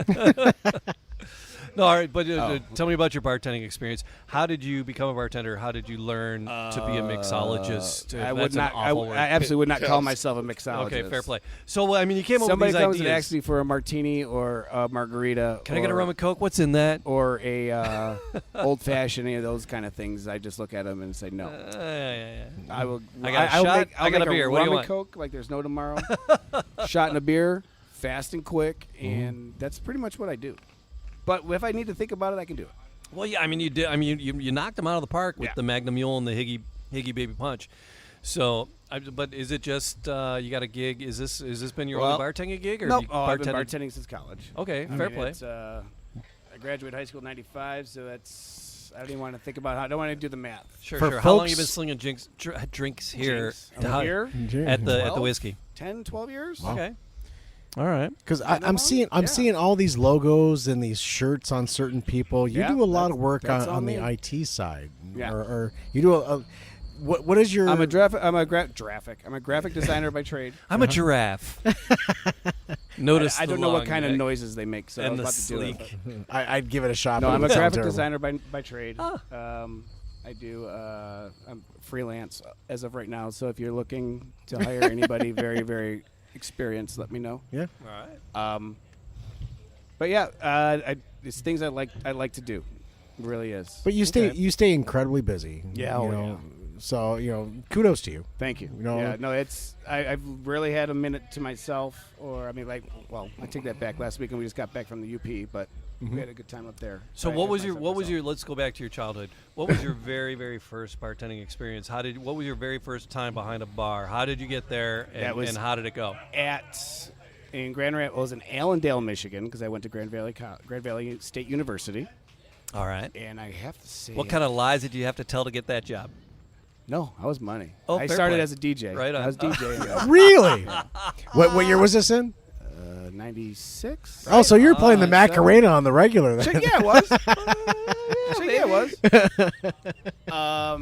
No, all right, but tell me about your bartending experience. How did you become a bartender? How did you learn to be a mixologist? I would not. I absolutely would not call myself a mixologist. Okay, fair play. So, well, I mean, you came up Somebody with these comes ideas. and asks me for a martini or a margarita. Can I get a rum and coke? What's in that? Or a old fashioned, any of those kind of things? I just look at them and say no. Yeah. I will. I got a I'll shot. Make, I'll I got make a beer. What do rum you and want? coke like there's no tomorrow. Shot in a beer, fast and quick, and that's pretty much what I do. But if I need to think about it, I can do it. Well, yeah. I mean, you did. I mean, you knocked them out of the park with Yeah. the Magnum Mule and the Higgy Baby Punch. So, but is it just you got a gig? Is this been your only bartending gig? Or Nope. have you I've been bartended? bartending since college. Okay, I fair mean, play. It's, I graduated high school in '95, so that's. I don't even want to think about how. I don't want to do the math. Sure. For How long have you folks- been slinging drinks here? Drinks. Here? At the 12? whiskey. 10, 12 years. Okay. All right. Because I'm seeing all these logos and these shirts on certain people. You Yeah, do a lot of work that's on the me. IT side. Yeah. Or you do a what is your? I'm a graphic designer by trade. I'm a giraffe. Notice I don't the know what long kind of neck noises they make, so I and was the about to do sleek. it. I'd give it a shot. No, but I'm it a sounds graphic terrible. designer by trade. Ah. I do. I'm freelance as of right now. So if you're looking to hire anybody very, very experienced, let me know. Yeah. All right. But yeah, it's things I like to do. It really is. But you stay incredibly busy. Yeah, You oh, know, yeah. So kudos to you. Thank you. You know- Yeah, no, it's I've rarely had a minute to myself, or I take that back. Last weekend we just got back from the UP, but we had a good time up there. So I what had was your myself. let's go back to your childhood. What was your very, very first bartending experience? What was your very first time behind a bar? How did you get there and how did it go? In Grand Rapids? I was in Allendale, Michigan, because I went to Grand Valley State University. All right. And I have to say, What kind of lies did you have to tell to get that job? No, I was money. Oh, I fair started play. as a DJ. Right on. I was DJing. Really? What year was this in? 96. Oh, so you're playing the so- Macarena on the regular then. Yeah, it was. Yeah, it was.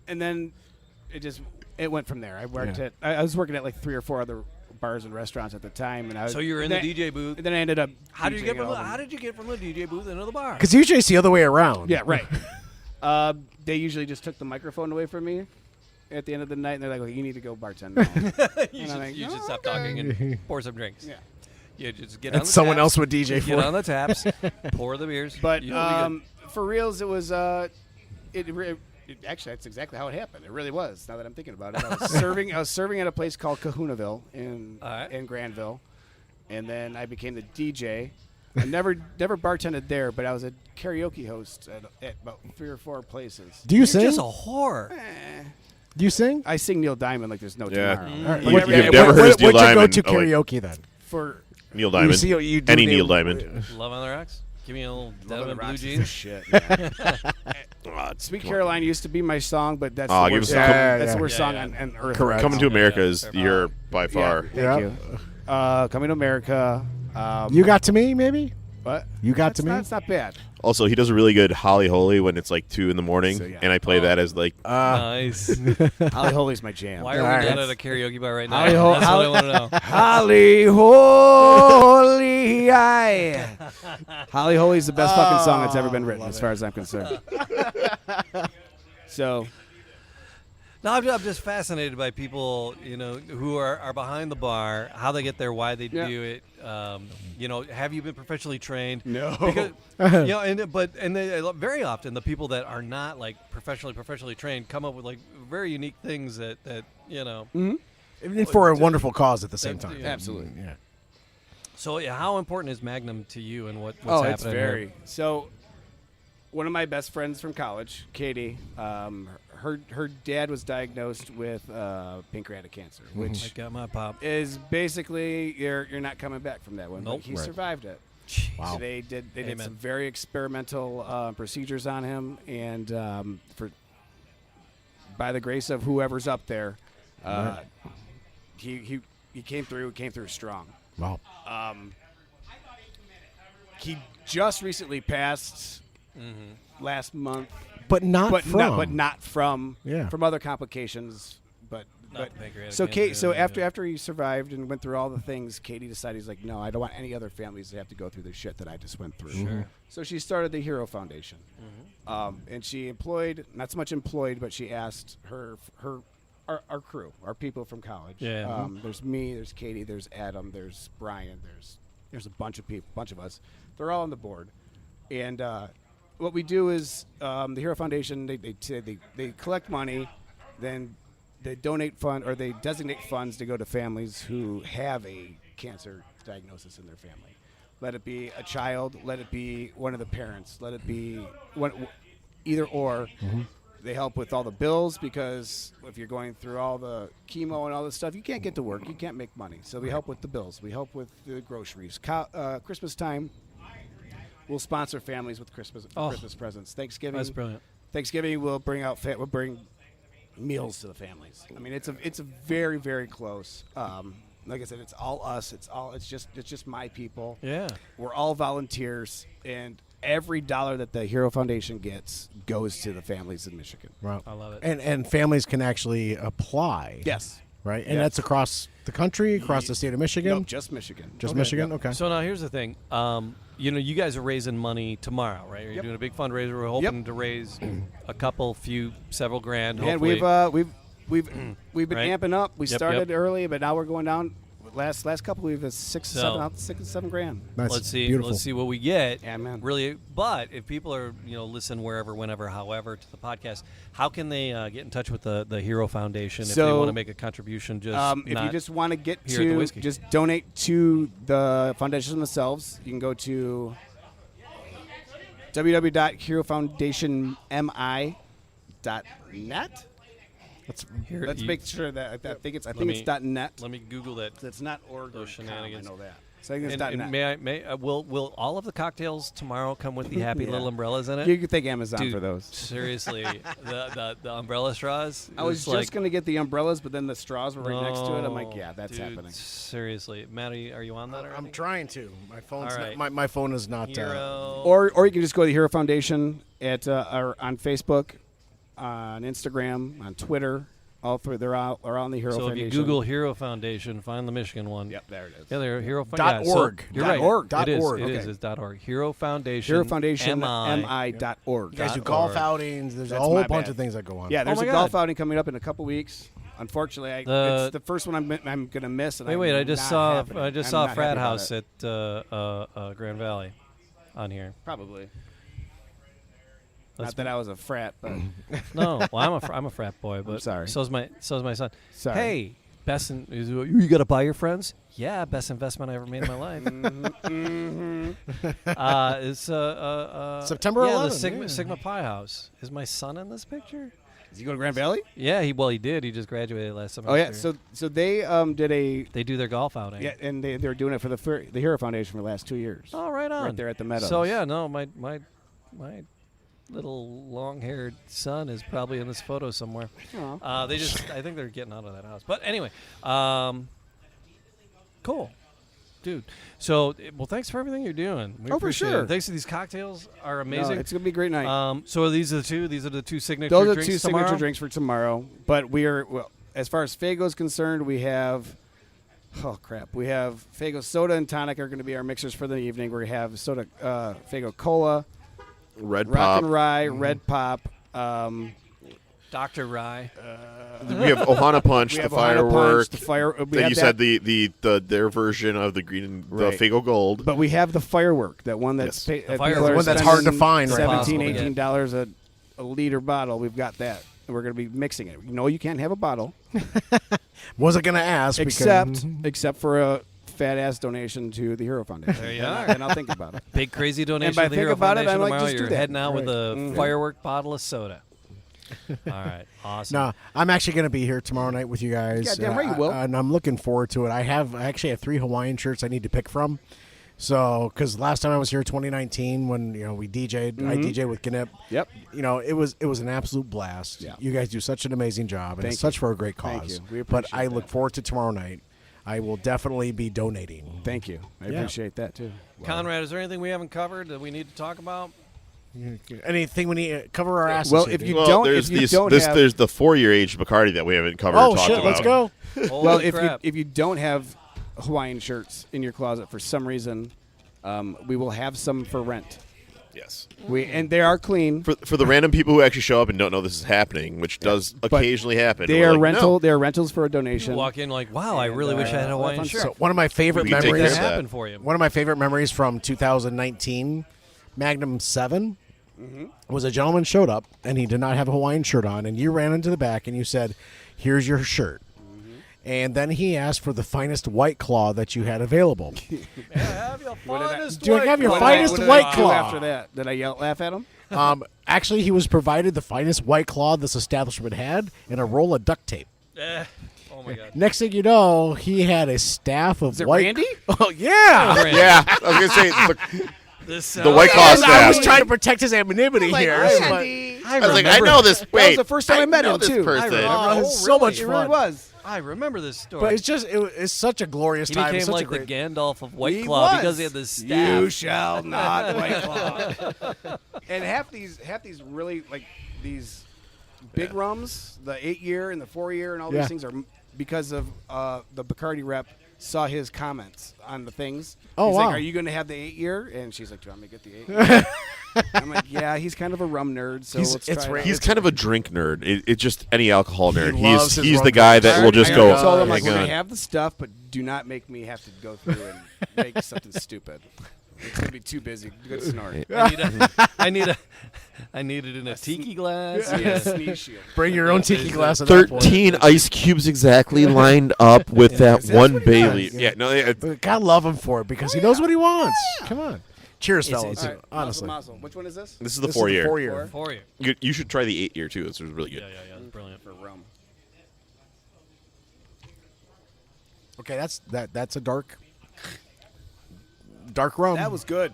and then it went from there. I worked I was working at like 3 or 4 other bars and restaurants at the time, and so you were in the DJ booth. And then I ended up. How did you get from the DJ booth into the bar? Because usually it's the other way around. Yeah, right. They usually just took the microphone away from me at the end of the night, and they're like, well, "You need to go bartend now." you should stop talking and pour some drinks. Yeah. You just get and on the someone taps, else would DJ for get it. on the taps, pour the beers. But You'll be good. for reals, it was actually that's exactly how it happened. It really was. Now that I'm thinking about it, I was serving at a place called Kahunaville in Granville, and then I became the DJ. I never bartended there, but I was a karaoke host at about 3 or 4 places. Do you You're sing? just a whore. Do you sing? I sing Neil Diamond like there's no tomorrow. Right. You've never heard of Neil What's your Diamond? go-to karaoke then? For Neil Diamond. You do Any Neil- Neil Diamond. Love on the Rocks. Give me a little Love on the Denim Blue Rocks is the Jeans. shit. Yeah. Sweet Caroline used to be my song, but that's the give worst, us a couple- that's the worst song on earth. Correct. Coming to America Yeah, is fair your by far. Thank Yeah. you. Coming to America. You got to me, maybe? What? You got to me? That's not bad. Also, he does a really good Holly Holy when it's like 2 a.m, So, yeah. and I play that as like Nice. Holly Holy's my jam. Why are we Alright. not at a karaoke bar right now? Holly Ho- That's what I want to know. Holly Holy, Holly Holy's the best fucking song that's ever been written, as far as I'm concerned. So, No, I'm just fascinated by people, who are behind the bar, how they get there, why they do it. Have you been professionally trained? No. Because, and they, very often the people that are not like professionally trained come up with like very unique things that. For a wonderful cause at the same time. Yeah. Absolutely. Yeah. So how important is Magnum to you and what's oh, happening? it's very. So, one of my best friends from college, Katie, her dad was diagnosed with pancreatic cancer, which I got my pop. is basically you're not coming back from that one. Nope. But he Right. survived it. Wow. They did Amen. some very experimental procedures on him, and by the grace of whoever's up there, he came through strong. Wow. He just recently passed last month, But not from Yeah. from other complications. But Not the pancreatic so cancer, Kate, so yeah. after he survived and went through all the things, Katie decided he's like, no, I don't want any other families to have to go through the shit that I just went through. Sure. So she started the Hero Foundation, and she employed, not so much employed, but she asked our crew, our people from college. Yeah. There's me, there's Katie, there's Adam, there's Brian, there's a bunch of people, bunch of us. They're all on the board, and what we do is the Hero Foundation. They collect money, then they donate or they designate funds to go to families who have a cancer diagnosis in their family. Let it be a child, let it be one of the parents, let it be either or. They help with all the bills because if you're going through all the chemo and all this stuff, you can't get to work, you can't make money. So we help with the bills, we help with the groceries. Christmas time, we'll sponsor families with Christmas presents. Thanksgiving, That's brilliant. Thanksgiving, we'll bring meals to the families. I mean, it's a very, very close. Like I said, it's all us. It's just my people. Yeah. We're all volunteers, and every dollar that the Hero Foundation gets goes to the families in Michigan. Wow. I love it. And families can actually apply. Yes. Right? And Yeah. that's across the country, across the state of Michigan? Nope, just Michigan. Just Michigan? Okay. So now here's the thing. You guys are raising money tomorrow, right? You're doing a big fundraiser. We're hoping to raise several grand. And Hopefully. we've been Right? amping up. We Yep, started yep. early, but now we're going down. Last couple we've six So- or seven grand. Nice. Let's see. Beautiful. Let's see what we get. Yeah, man. Really, but if people are listen wherever, whenever, however to the podcast, how can they get in touch with the Hero Foundation if they So, want to make a contribution? Just if you not just want to get here at the to whiskey. just donate to the foundation themselves, you can go to www.herofoundationmi.net. here, Let's you- make sure that I think it's me- .net. Let me Google that. It's not org. Those or com, shenanigans. I know that. So I think it's And .net. will all of the cocktails tomorrow come with the happy Yeah. little umbrellas in it? You can thank Amazon Dude, for those. Seriously, the umbrella straws. I was it's just like, going to get the umbrellas, but then the straws were right next to it. I'm like, no, yeah, that's dude, happening. Seriously, Maddie, are you on that? I'm already? trying to. My phone's All right. my phone is not. Hero. Or you can just go to the Hero Foundation or on Facebook, on Instagram, on Twitter. All three, they're out on the Hero So Foundation. if you Google Hero Foundation, find the Michigan one. Yep, there it is. Yeah, they're Hero .org. Foundation. So you're right. .org. It is. .org. It is. Okay. It's .org. Hero Foundation. Hero Foundation, MI. MI.org. You guys do .org. golf outings. There's a That's whole my bunch bad. of things that go on. Yeah, there's Oh a my golf God. outing coming up in a couple weeks. Unfortunately, it's the first one I'm going to miss. And Wait! I'm I just not saw. happy. I just I'm saw not a frat happy about house it. at Grand Valley, on here. Probably. That's Not that I was a frat, but No, well, I'm a frat boy, but sorry. So's my son. sorry. Hey, you got to buy your friends? Yeah, best investment I ever made in my life. It's September yeah, 11th, the Sigma, yeah. Sigma Pi House. Is my son in this picture? Does he go to Grand Valley? Yeah, he did. He just graduated last semester. Oh yeah. So they did a they do their golf outing. yeah, and they're doing it for the Hero Foundation for the last 2 years. Oh, right on. Right there at the Meadows. So yeah, no, my little long-haired son is probably in this photo somewhere. Aw. I think they're getting out of that house. But anyway, cool, dude. So, well, thanks for everything you're doing. We Oh, for appreciate sure. it. Thanks to these cocktails are No, amazing. it's gonna be a great night. So are these the two? These are the two signature Those are drinks two tomorrow? signature drinks for tomorrow. But as far as Fago is concerned, we have. Oh crap! We have Fago soda and tonic are going to be our mixers for the evening. We have soda, Fago cola, Red Rock Pop. and Rye, Red Pop. Dr. Rye. We have Ohana Punch, We the have Ohana firework. Punch, the fire. We That have you said their version of the green and the Right. Fago Gold. But we have the firework, that one that's Yes. The firework. The one that's hard to find right now. $17, $18 a liter bottle. We've got that. And we're going to be mixing it. No, you can't have a bottle. Wasn't going to ask. Except for a fat ass donation to the Hero Foundation. There you And are. And I'll think about it. Big crazy donation by to the think Hero about it, Foundation I'm like, tomorrow. just do You're that. heading out with a Mhm. firework bottle of soda. All right, awesome. No, I'm actually going to be here tomorrow night with you guys. Goddamn right you will. And I'm looking forward to it. I actually have 3 Hawaiian shirts I need to pick from. So, because last time I was here, 2019, when we DJ'd, I DJ'd with Gnip. Yep. It was an absolute blast. Yeah. You guys do such an amazing job, and Thank it's you. such for a great Thank cause. you. We But appreciate I that. look forward to tomorrow night. I will definitely be donating. Thank you. I Yeah. appreciate that, too. Conrad, is there anything we haven't covered that we need to talk about? Anything we need to cover our asses? Well, here, if dude. you well, don't, there's if you these, don't this, have, there's the 4-year age Bacardi that we haven't covered. Oh or talked shit! about. Let's go. well, Holy crap. if you don't have Hawaiian shirts in your closet for some reason, we will have some for rent. Yes. And they are clean. For the random people who actually show up and don't know this is happening, which does occasionally happen. They we're are like, rental. No. They are rentals for a You donation. walk in like, wow, I really wish I had a Hawaiian fun shirt. stuff. So one of my favorite We can take Make care memories. that of that. happen for you. One of my favorite memories from 2019, Magnum 7, was a gentleman showed up and he did not have a Hawaiian shirt on, and you ran into the back and you said, "Here's your shirt." And then he asked for the finest White Claw that you had available. Have your finest Do you have your White finest What did White I do Claw? after that? Did I laugh at him? Actually, he was provided the finest White Claw this establishment had and a roll of duct tape. Oh my god. Next thing you know, he had a staff of Is it white. Randy? Oh yeah. Yeah, I was gonna say This the White Claw And I was staff. trying to protect his anonymity here. Randy. I was like, I know this. That Wait, was the first time I met know him, this too. person. Oh, it was so much It fun. really was. I remember this story. But it's such a glorious he time. became It's such like a great. the Gandalf of White He Claw was. because he had the staff. You shall not White Claw. And half these really like these big rums, the 8-year and the 4-year and all Yeah. these things are because of the Bacardi rep saw his comments on the things. Oh, he's wow. like, "Are you going to have the 8-year?" And she's like, "Do you want me to get the 8-year?" I'm like, "Yeah, he's kind of a rum nerd, so let's try it out." He's kind of a drink nerd. It's just any alcohol nerd. loves his He's rum the guy drinks. that will just I go. already told him, "Oh my like, we're God." going to have the stuff, but do not make me have to go through and make something stupid. It's going to be too busy. Good snort. I need it in a tiki glass. Yeah, sneeze shield. Bring your own tiki glass. At that point. 13 ice cubes exactly lined up with that one Bailey. Yeah, no, But gotta love him for it because he knows what he wants. Come on. Cheers, fellas. All right, Honestly. Mazel. Which one is this? this is the This 4-year. is the 4-year. For you. You should try the 8-year too. This was really good. Yeah. Brilliant. For rum. Okay, that's a dark rum. That was good.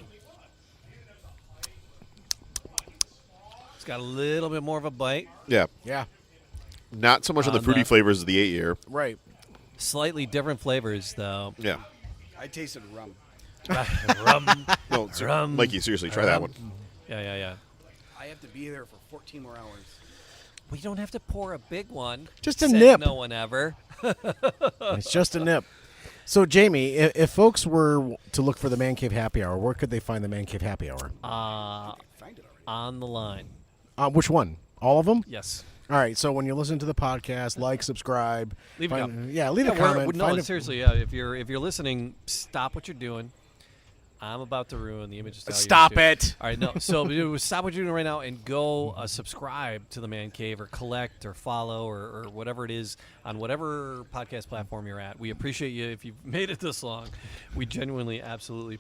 It's got a little bit more of a bite. Yeah, yeah, not so much on the On fruity the- flavors of the 8-year. right. Slightly different flavors, though. Yeah, I tasted rum. Rum. no, Rum. Mikey, seriously, try that one. Yeah. I have to be there for 14 more hours. We don't have to pour a big one. Just a Said nip. No one ever. It's just a nip. So, Jamie, if folks were to look for the Man Cave Happy Hour, where could they find the Man Cave Happy Hour? On the line. Which one? All of them? Yes. All right. So when you listen to the podcast, like, subscribe, Leave a comment. Yeah, leave a comment. No, seriously. Yeah, if you're listening, stop what you're doing. I'm about to ruin the image. Stop it. All right, no. So stop what you're doing right now and go subscribe to the Man Cave or collect or follow or whatever it is on whatever podcast platform you're at. We appreciate you if you've made it this long. We genuinely, absolutely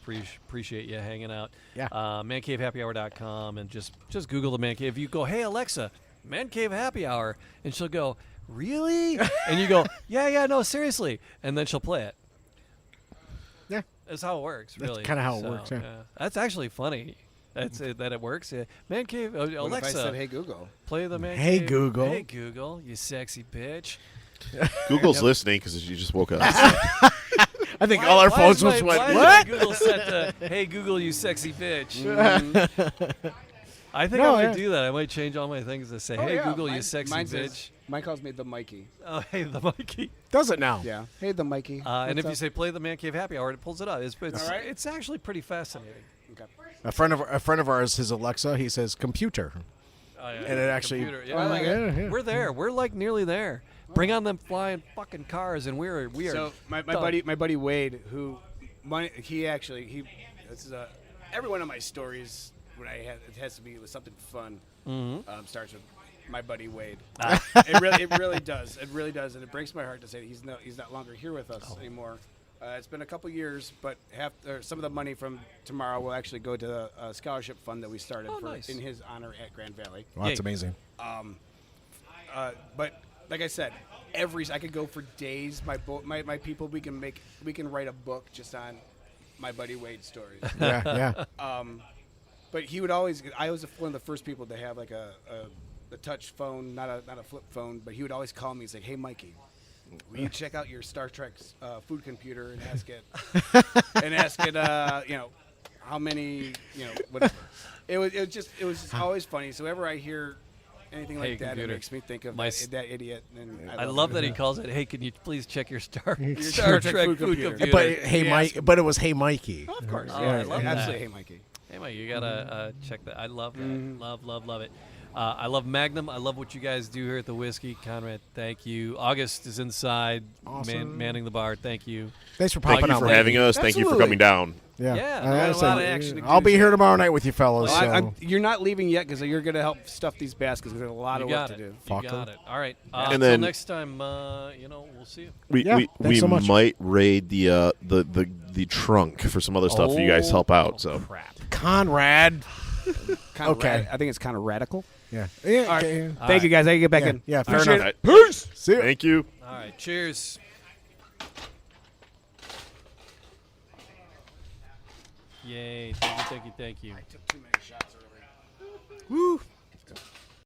appreciate you hanging out. Yeah. ManCaveHappyHour.com and just Google the Man Cave. You go, hey, Alexa, Man Cave Happy Hour, and she'll go, really? And you go, yeah, no, seriously. And then she'll play it. Yeah. That's how it works, really. That's kind of how it works, yeah. That's actually funny. That it works. Yeah. Man Cave, Alexa. What if I said, hey, Google? Play the Man Hey, Cave. Google. Hey, Google, you sexy bitch. Google's listening because you just woke up. I think all our phones went, what? Google set to, hey, Google, you sexy bitch. I think No, I might yeah. do that. I might change all my things to say, Oh, hey, yeah. Google, you sexy Mine bitch. says, mine calls me the Mikey. Oh, hey, the Mikey. Does it now? Yeah. Hey, the Mikey. And if What's you up? say play the Man Cave Happy Hour, it pulls it up. It's All right. it's actually pretty fascinating. Okay. A friend of ours, his Alexa, he says computer. Oh, yeah, And it actually- computer. Oh, I like it. Yeah. We're there. We're like nearly there. Bring on them flying fucking cars, and we are. So my done. buddy Wade, who this is every one of my stories when it has to be with something fun. Starts with my buddy Wade. It really does. It really does, and it breaks my heart to say that he's not longer here with us anymore. It's been a couple years, but some of the money from tomorrow will actually go to a scholarship fund that we started nice. in his honor at Grand Valley. Well, that's Yay. amazing. But like I said, I could go for days. My people, we can write a book just on my buddy Wade's stories. Yeah. But he would always. I was one of the first people to have like a touch phone, not a flip phone. But he would always call me and say, "Hey, Mikey, will you check out your Star Trek food computer and ask it, how many, whatever." It was just always funny. So whenever I hear anything like Hey, that, computer. it makes me think of My that idiot. And I love that he calls it. Hey, can you please check your Star Star Trek Trek food food computer. computer? But hey, Yeah, Mike. But it was hey, Mikey. Of course, Oh, yeah, I love that. absolutely. Hey, Mikey. Hey, Mike, you gotta check that. I love that. Love it. I love Magnum. I love what you guys do here at the Whiskey. Conrad, thank you. August is inside, Awesome. manning the bar. Thank you. Thanks for Thank popping you out. for late. having us. Thank you for Absolutely. coming down. Yeah, Yeah, I we got a gotta lot say, of action to I'll do, be so- here tomorrow night with you fellas. Well, so. you're not leaving yet because you're going to help stuff these baskets. There's a lot You of work got to it. do. You Fucker. got it. All right. And Until then- next time, we'll see you. We Yeah, thanks so much. might raid the trunk for some other stuff if you guys help out. So Crap. Conrad. Kinda Okay. I think it's kind of radical. Yeah. All right. Okay. Thank you, guys. I can get back in. Yeah, fair Appreciate enough. it. Peace. See ya. Thank you. All right. Cheers. Yay. Thank you. Took too many shots earlier. Woo.